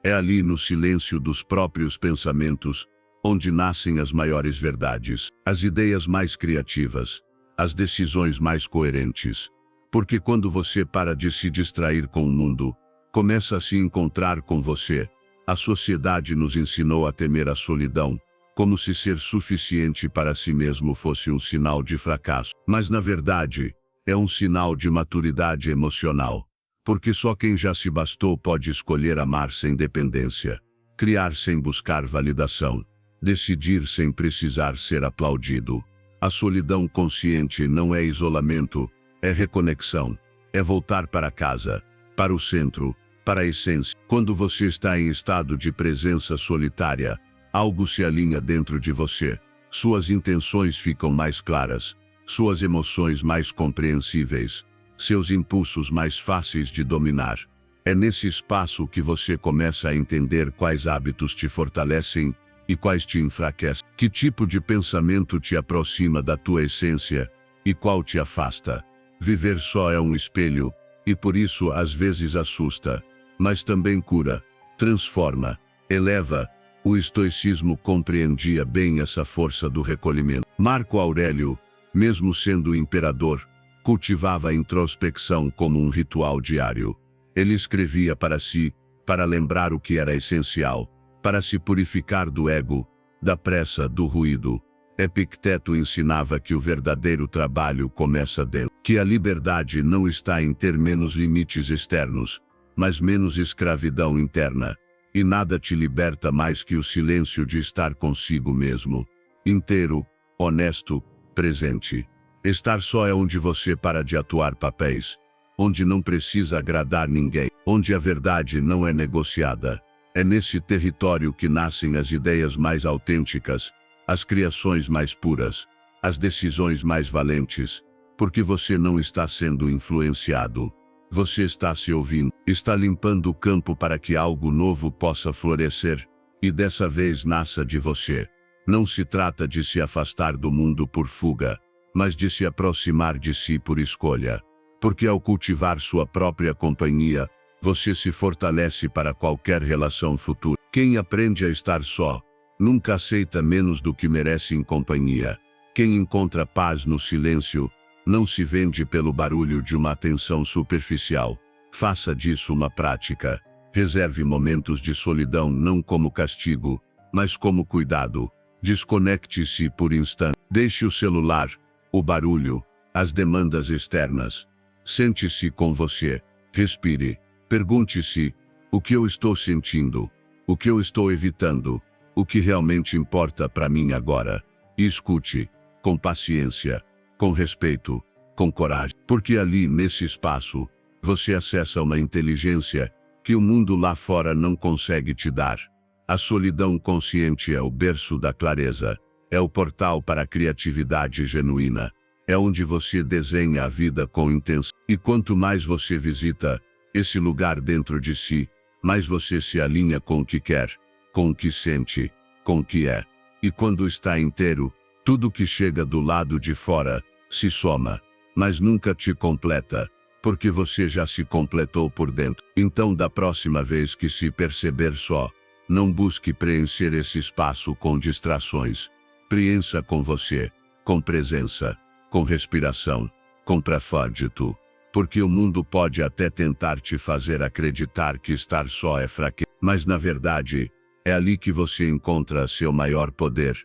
É ali no silêncio dos próprios pensamentos, onde nascem as maiores verdades, as ideias mais criativas, as decisões mais coerentes. Porque quando você para de se distrair com o mundo, começa a se encontrar com você. A sociedade nos ensinou a temer a solidão, como se ser suficiente para si mesmo fosse um sinal de fracasso. Mas na verdade, é um sinal de maturidade emocional. Porque só quem já se bastou pode escolher amar sem dependência, criar sem buscar validação, decidir sem precisar ser aplaudido. A solidão consciente não é isolamento, é reconexão, é voltar para casa, para o centro, para a essência. Quando você está em estado de presença solitária, algo se alinha dentro de você, suas intenções ficam mais claras, suas emoções mais compreensíveis, seus impulsos mais fáceis de dominar. É nesse espaço que você começa a entender quais hábitos te fortalecem e quais te enfraquecem, que tipo de pensamento te aproxima da tua essência e qual te afasta. Viver só é um espelho, e por isso às vezes assusta, mas também cura, transforma, eleva. O estoicismo compreendia bem essa força do recolhimento. Marco Aurélio, mesmo sendo imperador, cultivava a introspecção como um ritual diário. Ele escrevia para si, para lembrar o que era essencial, para se purificar do ego, da pressa, do ruído. Epicteto ensinava que o verdadeiro trabalho começa dentro, que a liberdade não está em ter menos limites externos, mas menos escravidão interna. E nada te liberta mais que o silêncio de estar consigo mesmo, inteiro, honesto, presente. Estar só é onde você para de atuar papéis, onde não precisa agradar ninguém, onde a verdade não é negociada. É nesse território que nascem as ideias mais autênticas, as criações mais puras, as decisões mais valentes, porque você não está sendo influenciado. Você está se ouvindo, está limpando o campo para que algo novo possa florescer, e dessa vez nasça de você. Não se trata de se afastar do mundo por fuga, mas de se aproximar de si por escolha. Porque ao cultivar sua própria companhia, você se fortalece para qualquer relação futura. Quem aprende a estar só, nunca aceita menos do que merece em companhia. Quem encontra paz no silêncio, não se vende pelo barulho de uma atenção superficial. Faça disso uma prática. Reserve momentos de solidão não como castigo, mas como cuidado. Desconecte-se por instante. Deixe o celular, o barulho, as demandas externas. Sente-se com você. Respire. Pergunte-se: o que eu estou sentindo? O que eu estou evitando? O que realmente importa para mim agora? E escute, com paciência, com respeito, com coragem, porque ali, nesse espaço, você acessa uma inteligência que o mundo lá fora não consegue te dar. A solidão consciente é o berço da clareza, é o portal para a criatividade genuína, é onde você desenha a vida com intenção. E quanto mais você visita esse lugar dentro de si, mais você se alinha com o que quer, com o que sente, com o que é. E quando está inteiro, tudo que chega do lado de fora se soma, mas nunca te completa, porque você já se completou por dentro. Então, da próxima vez que se perceber só, não busque preencher esse espaço com distrações. Preencha com você, com presença, com respiração, com propósito. Porque o mundo pode até tentar te fazer acreditar que estar só é fraqueza, mas na verdade, é ali que você encontra seu maior poder.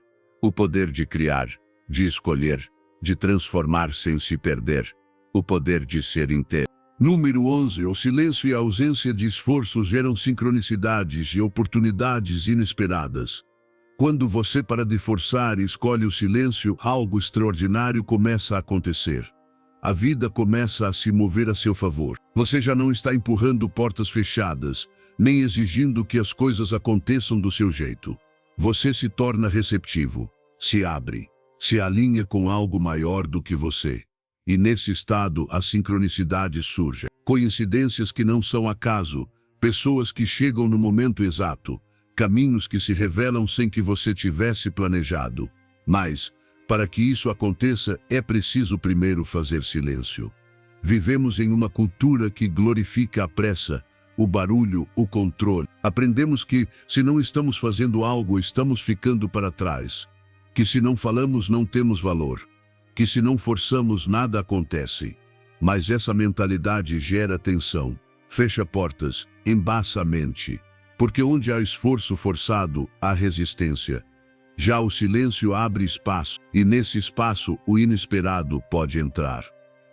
O poder de criar, de escolher, de transformar sem se perder. O poder de ser inteiro. Número 11. O silêncio e a ausência de esforço geram sincronicidades e oportunidades inesperadas. Quando você para de forçar e escolhe o silêncio, algo extraordinário começa a acontecer. A vida começa a se mover a seu favor. Você já não está empurrando portas fechadas, nem exigindo que as coisas aconteçam do seu jeito. Você se torna receptivo, se abre, se alinha com algo maior do que você. E nesse estado, as sincronicidades surgem. Coincidências que não são acaso, pessoas que chegam no momento exato, caminhos que se revelam sem que você tivesse planejado. Mas, para que isso aconteça, é preciso primeiro fazer silêncio. Vivemos em uma cultura que glorifica a pressa, o barulho, o controle. Aprendemos que, se não estamos fazendo algo, estamos ficando para trás. Que se não falamos, não temos valor. Que se não forçamos, nada acontece. Mas essa mentalidade gera tensão, fecha portas, embaça a mente. Porque onde há esforço forçado, há resistência. Já o silêncio abre espaço, e nesse espaço o inesperado pode entrar.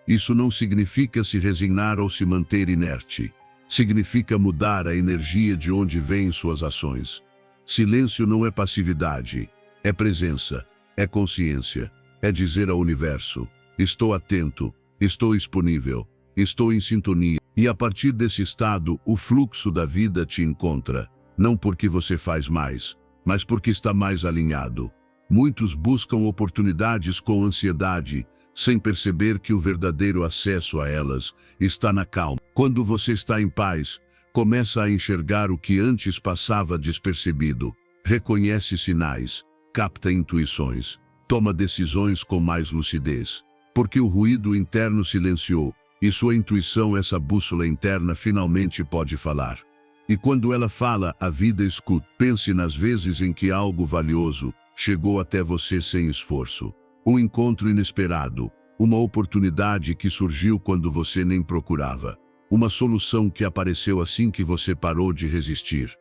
Isso não significa se resignar ou se manter inerte. Significa mudar a energia de onde vêm suas ações. Silêncio não é passividade, é presença, é consciência, é dizer ao universo: estou atento, estou disponível, estou em sintonia. E a partir desse estado, o fluxo da vida te encontra, não porque você faz mais, mas porque está mais alinhado. Muitos buscam oportunidades com ansiedade, sem perceber que o verdadeiro acesso a elas está na calma. Quando você está em paz, começa a enxergar o que antes passava despercebido, reconhece sinais, capta intuições, toma decisões com mais lucidez. Porque o ruído interno silenciou, e sua intuição, essa bússola interna, finalmente pode falar. E quando ela fala, a vida escuta. Pense nas vezes em que algo valioso chegou até você sem esforço. Um encontro inesperado, uma oportunidade que surgiu quando você nem procurava. Uma solução que apareceu assim que você parou de resistir.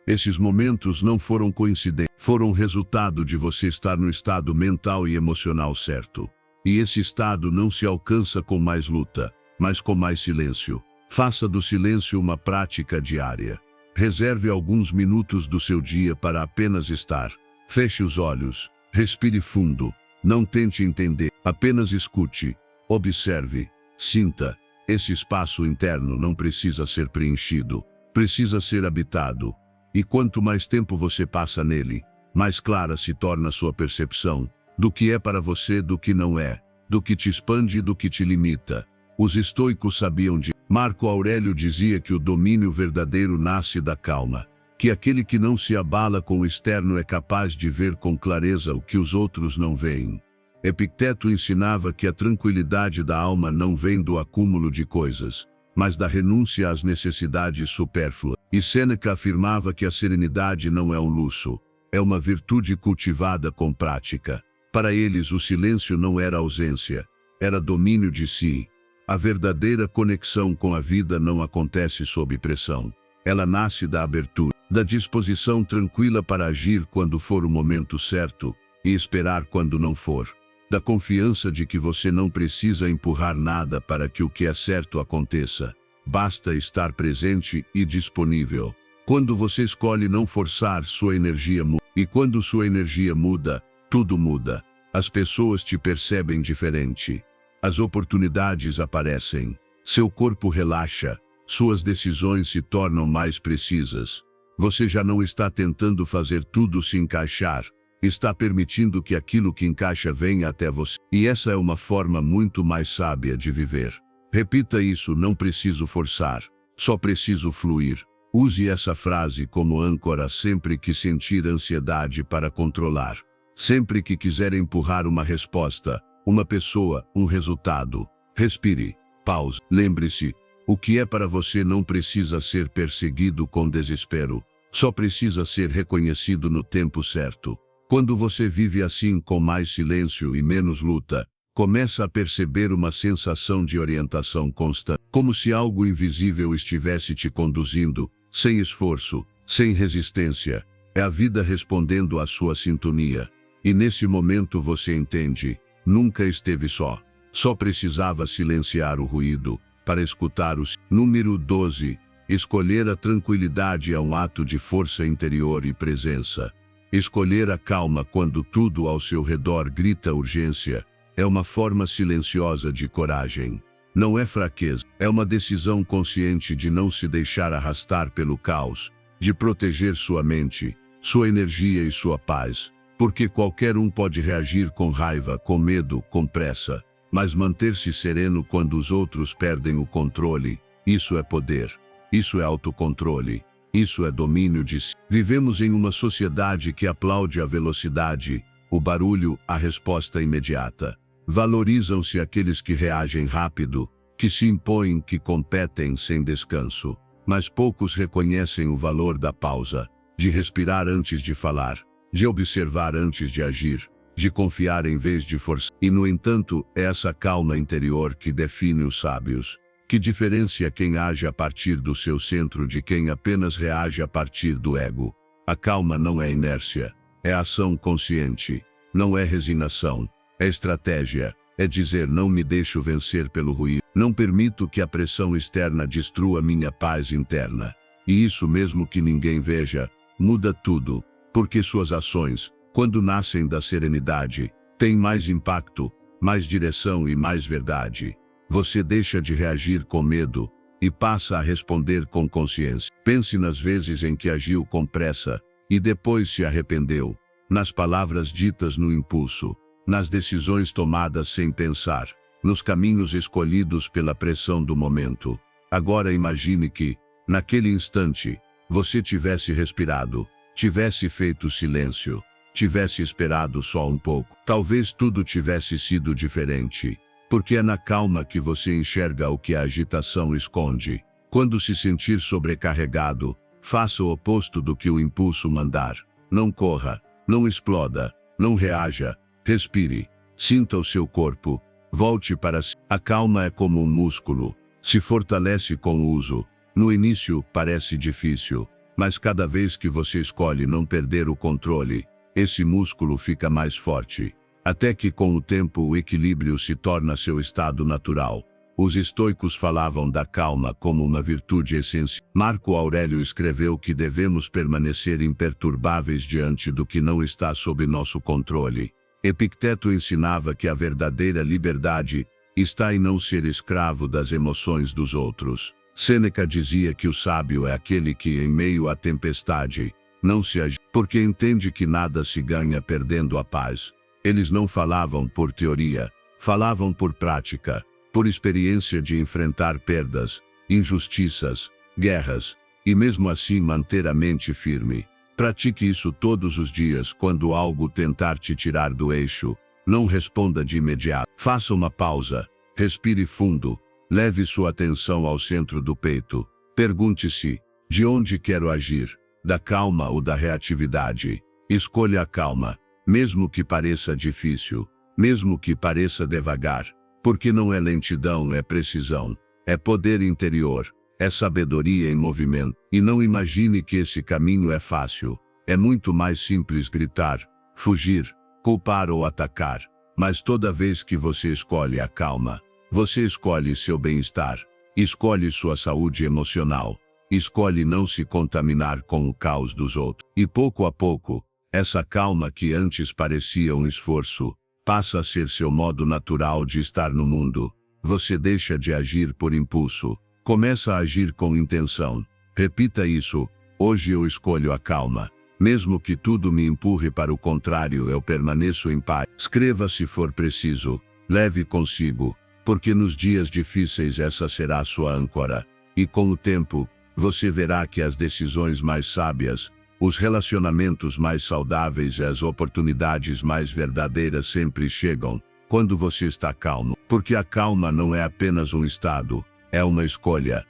Esses momentos não foram coincidência, foram resultado de você estar no estado mental e emocional certo. E esse estado não se alcança com mais luta, mas com mais silêncio. Faça do silêncio uma prática diária. Reserve alguns minutos do seu dia para apenas estar. Feche os olhos, respire fundo, não tente entender, apenas escute, observe, sinta. Esse espaço interno não precisa ser preenchido, precisa ser habitado. E quanto mais tempo você passa nele, mais clara se torna sua percepção do que é para você, do que não é, do que te expande e do que te limita. Os estoicos sabiam de... Marco Aurélio dizia que o domínio verdadeiro nasce da calma, que aquele que não se abala com o externo é capaz de ver com clareza o que os outros não veem. Epicteto ensinava que a tranquilidade da alma não vem do acúmulo de coisas, mas da renúncia às necessidades supérfluas. E Sêneca afirmava que a serenidade não é um luxo, é uma virtude cultivada com prática. Para eles, o silêncio não era ausência, era domínio de si. A verdadeira conexão com a vida não acontece sob pressão. Ela nasce da abertura, da disposição tranquila para agir quando for o momento certo e esperar quando não for. Da confiança de que você não precisa empurrar nada para que o que é certo aconteça. Basta estar presente e disponível. Quando você escolhe não forçar, sua energia muda. E quando sua energia muda, tudo muda. As pessoas te percebem diferente. As oportunidades aparecem. Seu corpo relaxa. Suas decisões se tornam mais precisas. Você já não está tentando fazer tudo se encaixar. Está permitindo que aquilo que encaixa venha até você. E essa é uma forma muito mais sábia de viver. Repita isso: não preciso forçar, só preciso fluir. Use essa frase como âncora sempre que sentir ansiedade para controlar. Sempre que quiser empurrar uma resposta, uma pessoa, um resultado. Respire, pause. Lembre-se, o que é para você não precisa ser perseguido com desespero. Só precisa ser reconhecido no tempo certo. Quando você vive assim, com mais silêncio e menos luta, Começa a perceber uma sensação de orientação constante, como se algo invisível estivesse te conduzindo, sem esforço, sem resistência. É a vida respondendo à sua sintonia. E nesse momento você entende, nunca esteve só. Só precisava silenciar o ruído, para escutar o... Número 12. Escolher a tranquilidade é um ato de força interior e presença. Escolher a calma quando tudo ao seu redor grita urgência, é uma forma silenciosa de coragem. Não é fraqueza, é uma decisão consciente de não se deixar arrastar pelo caos, de proteger sua mente, sua energia e sua paz. Porque qualquer um pode reagir com raiva, com medo, com pressa. Mas manter-se sereno quando os outros perdem o controle, isso é poder. Isso é autocontrole. Isso é domínio de si. Vivemos em uma sociedade que aplaude a velocidade, o barulho, a resposta imediata. Valorizam-se aqueles que reagem rápido, que se impõem, que competem sem descanso. Mas poucos reconhecem o valor da pausa, de respirar antes de falar, de observar antes de agir, de confiar em vez de forçar. E, no entanto, é essa calma interior que define os sábios, que diferencia quem age a partir do seu centro de quem apenas reage a partir do ego. A calma não é inércia, é ação consciente, não é resignação, é estratégia, é dizer não me deixo vencer pelo ruído, não permito que a pressão externa destrua minha paz interna. E isso mesmo que ninguém veja, muda tudo, porque suas ações, quando nascem da serenidade, têm mais impacto, mais direção e mais verdade. Você deixa de reagir com medo e passa a responder com consciência. Pense nas vezes em que agiu com pressa e depois se arrependeu, nas palavras ditas no impulso, nas decisões tomadas sem pensar, nos caminhos escolhidos pela pressão do momento. Agora imagine que, naquele instante, você tivesse respirado, tivesse feito silêncio, tivesse esperado só um pouco. Talvez tudo tivesse sido diferente, porque é na calma que você enxerga o que a agitação esconde. Quando se sentir sobrecarregado, faça o oposto do que o impulso mandar. Não corra, não exploda, não reaja, respire, sinta o seu corpo, volte para si. A calma é como um músculo, se fortalece com o uso. No início parece difícil, mas cada vez que você escolhe não perder o controle, esse músculo fica mais forte, até que com o tempo o equilíbrio se torna seu estado natural. Os estoicos falavam da calma como uma virtude essencial. Marco Aurélio escreveu que devemos permanecer imperturbáveis diante do que não está sob nosso controle. Epicteto ensinava que a verdadeira liberdade está em não ser escravo das emoções dos outros. Sêneca dizia que o sábio é aquele que, em meio à tempestade, não se agita, porque entende que nada se ganha perdendo a paz. Eles não falavam por teoria, falavam por prática, por experiência de enfrentar perdas, injustiças, guerras, e mesmo assim manter a mente firme. Pratique isso todos os dias. Quando algo tentar te tirar do eixo, não responda de imediato. Faça uma pausa, respire fundo, leve sua atenção ao centro do peito. Pergunte-se, de onde quero agir? Da calma ou da reatividade? Escolha a calma, mesmo que pareça difícil, mesmo que pareça devagar, porque não é lentidão, é precisão, é poder interior, é sabedoria em movimento. E não imagine que esse caminho é fácil. É muito mais simples gritar, fugir, culpar ou atacar. Mas toda vez que você escolhe a calma, você escolhe seu bem-estar, escolhe sua saúde emocional, escolhe não se contaminar com o caos dos outros. E pouco a pouco, essa calma que antes parecia um esforço, passa a ser seu modo natural de estar no mundo. Você deixa de agir por impulso, começa a agir com intenção. Repita isso: hoje eu escolho a calma. Mesmo que tudo me empurre para o contrário, eu permaneço em paz. Escreva se for preciso, leve consigo, porque nos dias difíceis essa será sua âncora. E com o tempo, você verá que as decisões mais sábias, os relacionamentos mais saudáveis e as oportunidades mais verdadeiras sempre chegam quando você está calmo. Porque a calma não é apenas um estado, é uma escolha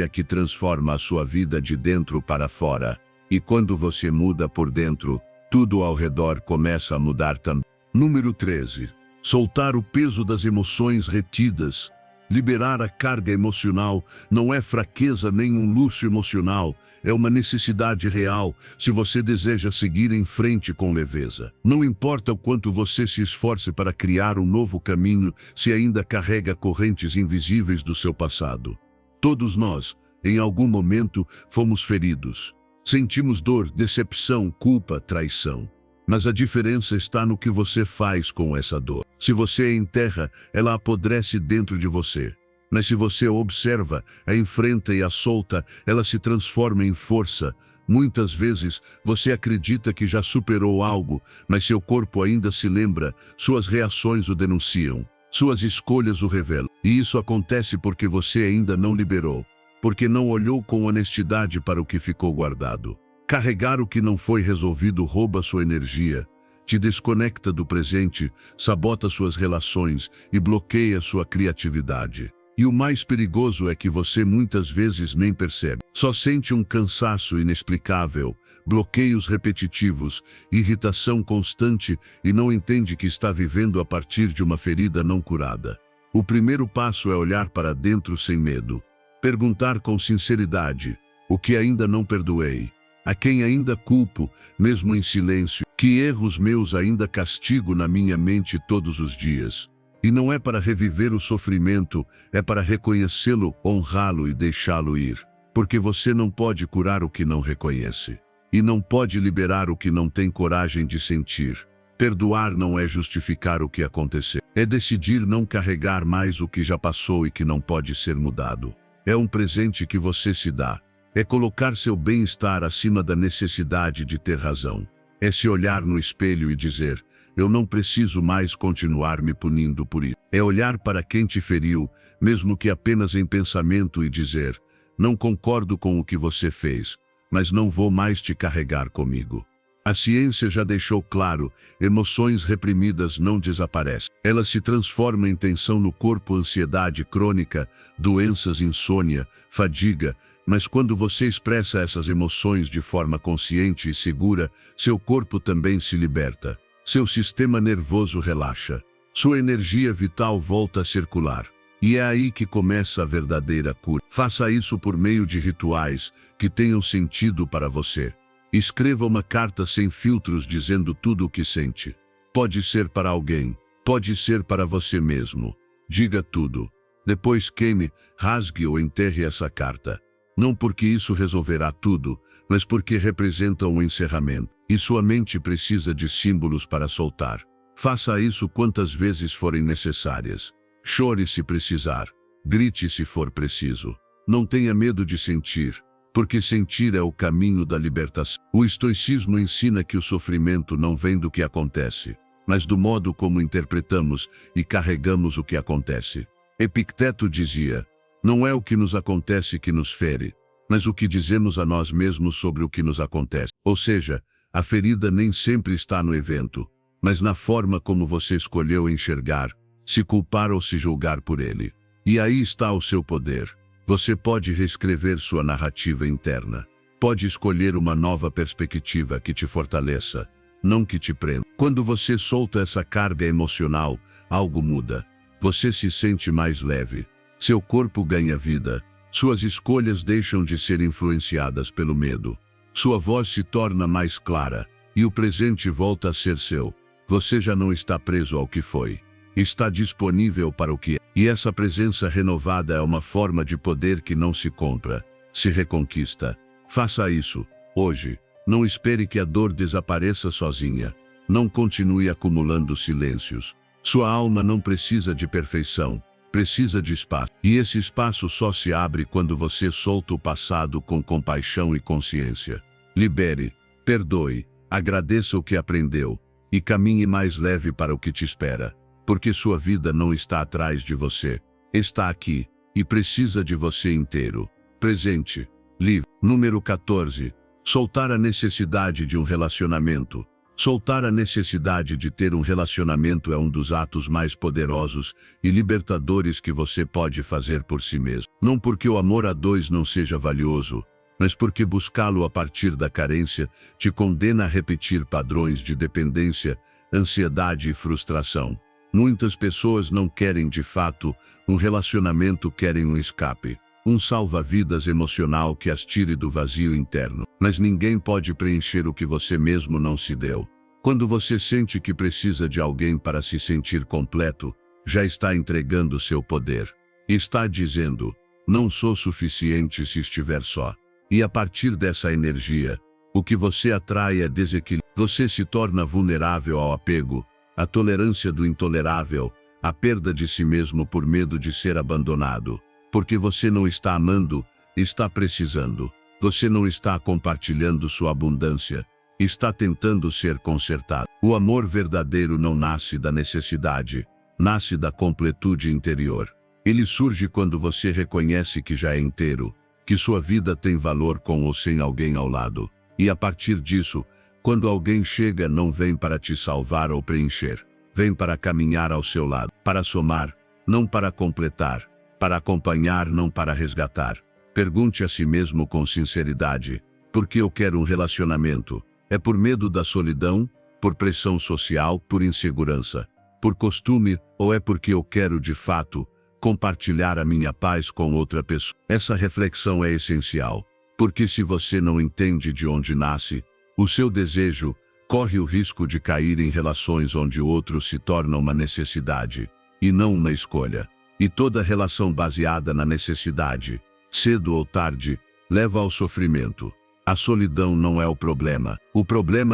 que transforma a sua vida de dentro para fora. E quando você muda por dentro, tudo ao redor começa a mudar também. Número 13. Soltar o peso das emoções retidas. Liberar a carga emocional não é fraqueza nem um luxo emocional, é uma necessidade real se você deseja seguir em frente com leveza. Não importa o quanto você se esforce para criar um novo caminho se ainda carrega correntes invisíveis do seu passado. Todos nós, em algum momento, fomos feridos. Sentimos dor, decepção, culpa, traição. Mas a diferença está no que você faz com essa dor. Se você a enterra, ela apodrece dentro de você. Mas se você a observa, a enfrenta e a solta, ela se transforma em força. Muitas vezes, você acredita que já superou algo, mas seu corpo ainda se lembra, suas reações o denunciam, suas escolhas o revelam. E isso acontece porque você ainda não liberou, porque não olhou com honestidade para o que ficou guardado. Carregar o que não foi resolvido rouba sua energia, te desconecta do presente, sabota suas relações e bloqueia sua criatividade. E o mais perigoso é que você muitas vezes nem percebe. Só sente um cansaço inexplicável, bloqueios repetitivos, irritação constante e não entende que está vivendo a partir de uma ferida não curada. O primeiro passo é olhar para dentro sem medo. Perguntar com sinceridade: o que ainda não perdoei? A quem ainda culpo, mesmo em silêncio? Que erros meus ainda castigo na minha mente todos os dias? E não é para reviver o sofrimento, é para reconhecê-lo, honrá-lo e deixá-lo ir. Porque você não pode curar o que não reconhece. E não pode liberar o que não tem coragem de sentir. Perdoar não é justificar o que aconteceu. É decidir não carregar mais o que já passou e que não pode ser mudado. É um presente que você se dá. É colocar seu bem-estar acima da necessidade de ter razão. É se olhar no espelho e dizer: eu não preciso mais continuar me punindo por isso. É olhar para quem te feriu, mesmo que apenas em pensamento, e dizer: não concordo com o que você fez, mas não vou mais te carregar comigo. A ciência já deixou claro, emoções reprimidas não desaparecem. Elas se transformam em tensão no corpo, ansiedade crônica, doenças, insônia, fadiga. Mas quando você expressa essas emoções de forma consciente e segura, seu corpo também se liberta. Seu sistema nervoso relaxa. Sua energia vital volta a circular. E é aí que começa a verdadeira cura. Faça isso por meio de rituais que tenham sentido para você. Escreva uma carta sem filtros dizendo tudo o que sente. Pode ser para alguém, pode ser para você mesmo. Diga tudo. Depois queime, rasgue ou enterre essa carta. Não porque isso resolverá tudo, mas porque representa um encerramento. E sua mente precisa de símbolos para soltar. Faça isso quantas vezes forem necessárias. Chore se precisar. Grite se for preciso. Não tenha medo de sentir, porque sentir é o caminho da libertação. O estoicismo ensina que o sofrimento não vem do que acontece, mas do modo como interpretamos e carregamos o que acontece. Epicteto dizia: não é o que nos acontece que nos fere, mas o que dizemos a nós mesmos sobre o que nos acontece. Ou seja, a ferida nem sempre está no evento, mas na forma como você escolheu enxergar, se culpar ou se julgar por ele. E aí está o seu poder. Você pode reescrever sua narrativa interna. Pode escolher uma nova perspectiva que te fortaleça, não que te prenda. Quando você solta essa carga emocional, algo muda. Você se sente mais leve. Seu corpo ganha vida. Suas escolhas deixam de ser influenciadas pelo medo. Sua voz se torna mais clara, e o presente volta a ser seu. Você já não está preso ao que foi. Está disponível para o que é. E essa presença renovada é uma forma de poder que não se compra, se reconquista. Faça isso, hoje. Não espere que a dor desapareça sozinha. Não continue acumulando silêncios. Sua alma não precisa de perfeição. Precisa de espaço. E esse espaço só se abre quando você solta o passado com compaixão e consciência. Libere, perdoe, agradeça o que aprendeu e caminhe mais leve para o que te espera. Porque sua vida não está atrás de você, está aqui e precisa de você inteiro. Presente, livre. Número 14. Soltar a necessidade de um relacionamento. Soltar a necessidade de ter um relacionamento é um dos atos mais poderosos e libertadores que você pode fazer por si mesmo. Não porque o amor a dois não seja valioso, mas porque buscá-lo a partir da carência te condena a repetir padrões de dependência, ansiedade e frustração. Muitas pessoas não querem de fato um relacionamento, querem um escape, um salva-vidas emocional que as tire do vazio interno. Mas ninguém pode preencher o que você mesmo não se deu. Quando você sente que precisa de alguém para se sentir completo, já está entregando seu poder. Está dizendo, não sou suficiente se estiver só. E a partir dessa energia, o que você atrai é desequilíbrio. Você se torna vulnerável ao apego, à tolerância do intolerável, à perda de si mesmo por medo de ser abandonado. Porque você não está amando, está precisando. Você não está compartilhando sua abundância, está tentando ser consertado. O amor verdadeiro não nasce da necessidade, nasce da completude interior. Ele surge quando você reconhece que já é inteiro, que sua vida tem valor com ou sem alguém ao lado. E a partir disso, quando alguém chega, não vem para te salvar ou preencher, vem para caminhar ao seu lado, para somar, não para completar, para acompanhar, não para resgatar. Pergunte a si mesmo com sinceridade, por que eu quero um relacionamento? É por medo da solidão, por pressão social, por insegurança, por costume, ou é porque eu quero de fato compartilhar a minha paz com outra pessoa? Essa reflexão é essencial, porque se você não entende de onde nasce, o seu desejo corre o risco de cair em relações onde o outro se torna uma necessidade, e não uma escolha. E toda relação baseada na necessidade, cedo ou tarde, leva ao sofrimento. A solidão não é o problema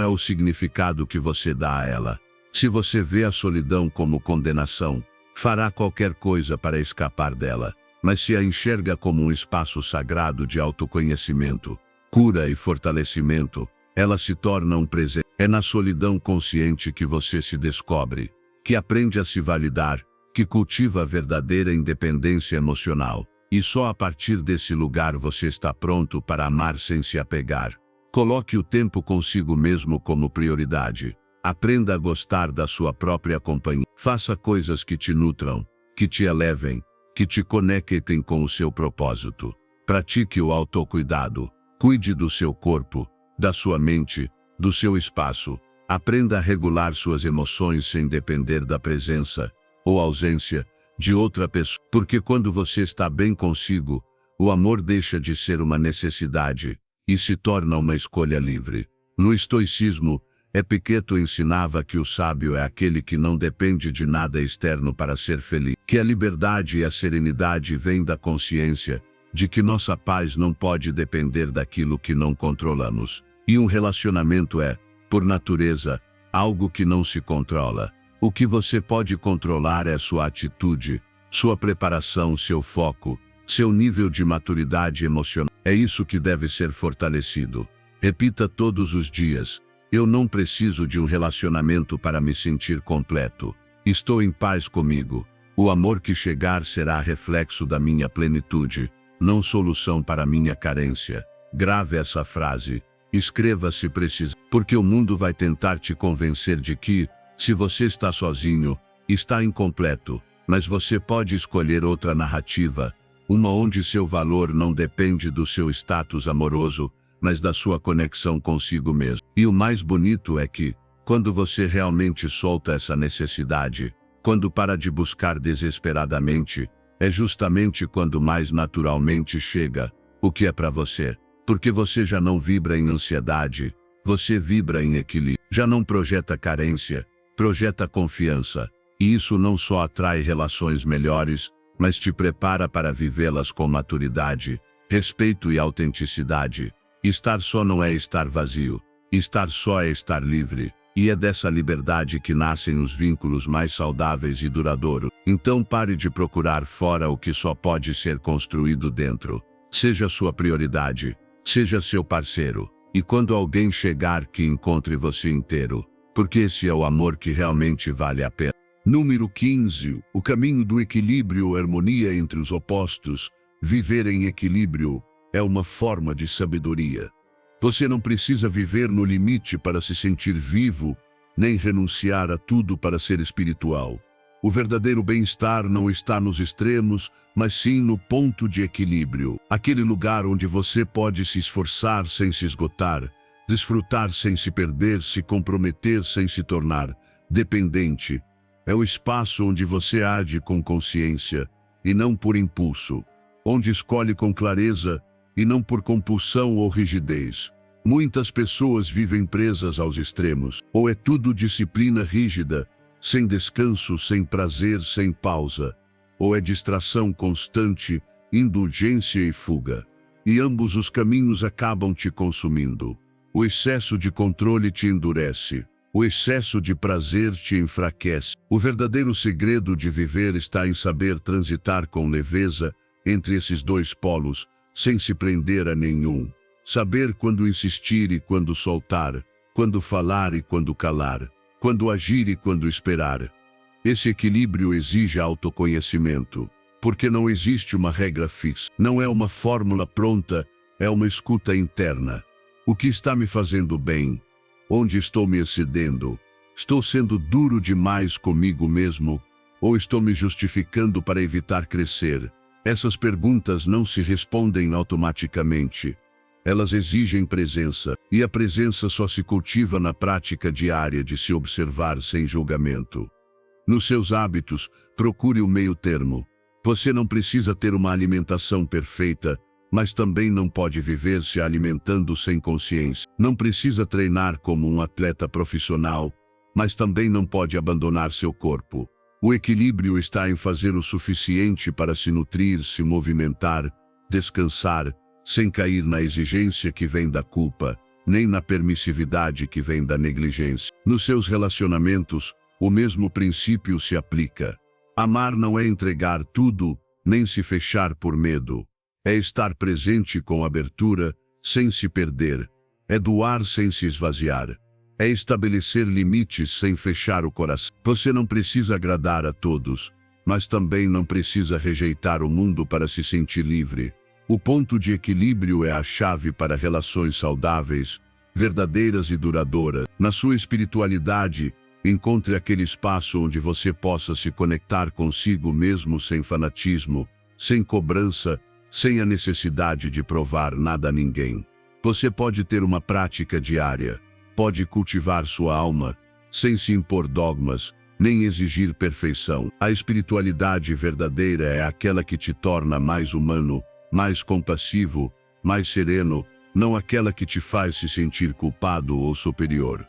é o significado que você dá a ela. Se você vê a solidão como condenação, fará qualquer coisa para escapar dela. Mas se a enxerga como um espaço sagrado de autoconhecimento, cura e fortalecimento, ela se torna um presente. É na solidão consciente que você se descobre, que aprende a se validar, que cultiva a verdadeira independência emocional. E só a partir desse lugar você está pronto para amar sem se apegar. Coloque o tempo consigo mesmo como prioridade. Aprenda a gostar da sua própria companhia. Faça coisas que te nutram, que te elevem, que te conectem com o seu propósito. Pratique o autocuidado. Cuide do seu corpo, da sua mente, do seu espaço. Aprenda a regular suas emoções sem depender da presença ou ausência de outra pessoa. Porque quando você está bem consigo, o amor deixa de ser uma necessidade e se torna uma escolha livre. No estoicismo, Epicteto ensinava que o sábio é aquele que não depende de nada externo para ser feliz. Que a liberdade e a serenidade vêm da consciência de que nossa paz não pode depender daquilo que não controlamos. E um relacionamento é, por natureza, algo que não se controla. O que você pode controlar é sua atitude, sua preparação, seu foco, seu nível de maturidade emocional. É isso que deve ser fortalecido. Repita todos os dias: eu não preciso de um relacionamento para me sentir completo. Estou em paz comigo. O amor que chegar será reflexo da minha plenitude, não solução para minha carência. Grave essa frase. Escreva se precisar, porque o mundo vai tentar te convencer de que, se você está sozinho, está incompleto, mas você pode escolher outra narrativa, uma onde seu valor não depende do seu status amoroso, mas da sua conexão consigo mesmo. E o mais bonito é que, quando você realmente solta essa necessidade, quando para de buscar desesperadamente, é justamente quando mais naturalmente chega o que é para você. Porque você já não vibra em ansiedade, você vibra em equilíbrio. Já não projeta carência, projeta confiança. E isso não só atrai relações melhores, mas te prepara para vivê-las com maturidade, respeito e autenticidade. Estar só não é estar vazio. Estar só é estar livre. E é dessa liberdade que nascem os vínculos mais saudáveis e duradouros. Então pare de procurar fora o que só pode ser construído dentro. Seja sua prioridade, seja seu parceiro. E quando alguém chegar, que encontre você inteiro. Porque esse é o amor que realmente vale a pena. Número 15. O caminho do equilíbrio, harmonia entre os opostos. Viver em equilíbrio é uma forma de sabedoria. Você não precisa viver no limite para se sentir vivo, nem renunciar a tudo para ser espiritual. O verdadeiro bem-estar não está nos extremos, mas sim no ponto de equilíbrio. Aquele lugar onde você pode se esforçar sem se esgotar, desfrutar sem se perder, se comprometer sem se tornar dependente, É o espaço onde você age com consciência e não por impulso, onde escolhe com clareza e não por compulsão ou rigidez. Muitas pessoas vivem presas aos extremos, ou é tudo disciplina rígida, sem descanso, sem prazer, sem pausa, ou é distração constante, indulgência e fuga. E ambos os caminhos acabam te consumindo. O excesso de controle te endurece. O excesso de prazer te enfraquece. O verdadeiro segredo de viver está em saber transitar com leveza entre esses dois polos, sem se prender a nenhum. Saber quando insistir e quando soltar, quando falar e quando calar, quando agir e quando esperar. Esse equilíbrio exige autoconhecimento, porque não existe uma regra fixa, não é uma fórmula pronta, é uma escuta interna. O que está me fazendo bem? Onde estou me excedendo? Estou sendo duro demais comigo mesmo? Ou estou me justificando para evitar crescer? Essas perguntas não se respondem automaticamente. Elas exigem presença, e a presença só se cultiva na prática diária de se observar sem julgamento. Nos seus hábitos, procure o meio termo. Você não precisa ter uma alimentação perfeita, mas também não pode viver se alimentando sem consciência. Não precisa treinar como um atleta profissional, mas também não pode abandonar seu corpo. O equilíbrio está em fazer o suficiente para se nutrir, se movimentar, descansar, sem cair na exigência que vem da culpa, nem na permissividade que vem da negligência. Nos seus relacionamentos, o mesmo princípio se aplica. Amar não é entregar tudo, nem se fechar por medo. É estar presente com abertura, sem se perder. É doar sem se esvaziar. É estabelecer limites sem fechar o coração. Você não precisa agradar a todos, mas também não precisa rejeitar o mundo para se sentir livre. O ponto de equilíbrio é a chave para relações saudáveis, verdadeiras e duradouras. Na sua espiritualidade, encontre aquele espaço onde você possa se conectar consigo mesmo sem fanatismo, sem cobrança, sem a necessidade de provar nada a ninguém. Você pode ter uma prática diária, pode cultivar sua alma, sem se impor dogmas, nem exigir perfeição. A espiritualidade verdadeira é aquela que te torna mais humano, mais compassivo, mais sereno, não aquela que te faz se sentir culpado ou superior.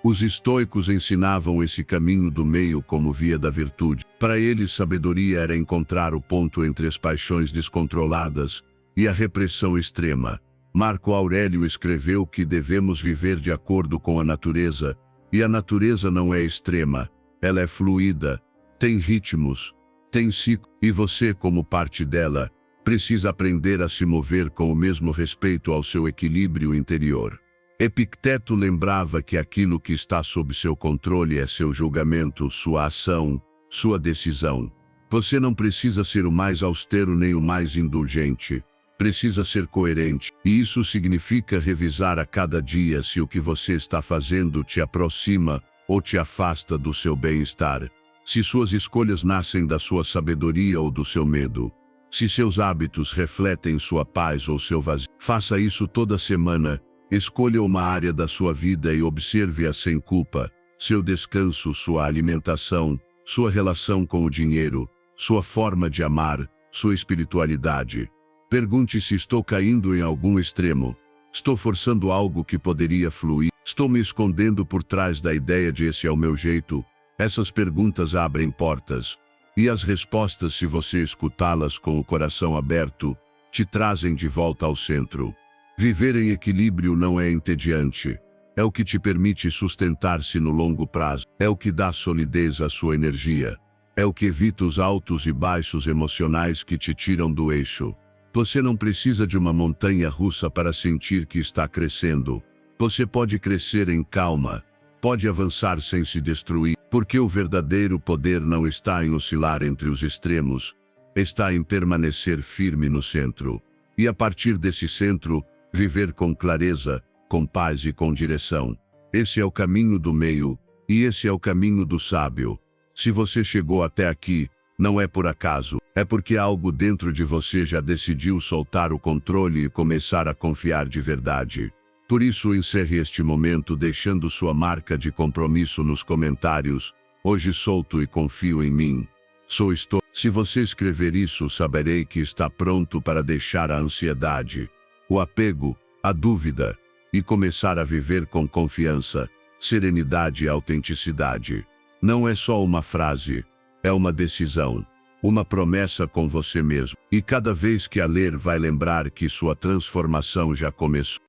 Os estoicos ensinavam esse caminho do meio como via da virtude. Para eles, sabedoria era encontrar o ponto entre as paixões descontroladas e a repressão extrema. Marco Aurélio escreveu que devemos viver de acordo com a natureza, e a natureza não é extrema, ela é fluida, tem ritmos, tem ciclo, e você, como parte dela, precisa aprender a se mover com o mesmo respeito ao seu equilíbrio interior. Epicteto lembrava que aquilo que está sob seu controle é seu julgamento, sua ação, sua decisão. Você não precisa ser o mais austero nem o mais indulgente. Precisa ser coerente, e isso significa revisar a cada dia se o que você está fazendo te aproxima ou te afasta do seu bem-estar. Se suas escolhas nascem da sua sabedoria ou do seu medo. Se seus hábitos refletem sua paz ou seu vazio. Faça isso toda semana. Escolha uma área da sua vida e observe-a sem culpa. Seu descanso, sua alimentação, sua relação com o dinheiro, sua forma de amar, sua espiritualidade. Pergunte se estou caindo em algum extremo. Estou forçando algo que poderia fluir. Estou me escondendo por trás da ideia de esse é o meu jeito. Essas perguntas abrem portas. E as respostas, se você escutá-las com o coração aberto, te trazem de volta ao centro. Viver em equilíbrio não é entediante. É o que te permite sustentar-se no longo prazo. É o que dá solidez à sua energia. É o que evita os altos e baixos emocionais que te tiram do eixo. Você não precisa de uma montanha russa para sentir que está crescendo. Você pode crescer em calma. Pode avançar sem se destruir. Porque o verdadeiro poder não está em oscilar entre os extremos. Está em permanecer firme no centro. E a partir desse centro, viver com clareza, com paz e com direção. Esse é o caminho do meio, e esse é o caminho do sábio. Se você chegou até aqui, não é por acaso, é porque algo dentro de você já decidiu soltar o controle e começar a confiar de verdade. Por isso, encerre este momento deixando sua marca de compromisso nos comentários, Hoje solto e confio em mim. Estou. Se você escrever isso, saberei que está pronto para deixar a ansiedade, o apego, a dúvida, e começar a viver com confiança, serenidade e autenticidade. Não é só uma frase, é uma decisão, uma promessa com você mesmo. E cada vez que a ler vai lembrar que sua transformação já começou.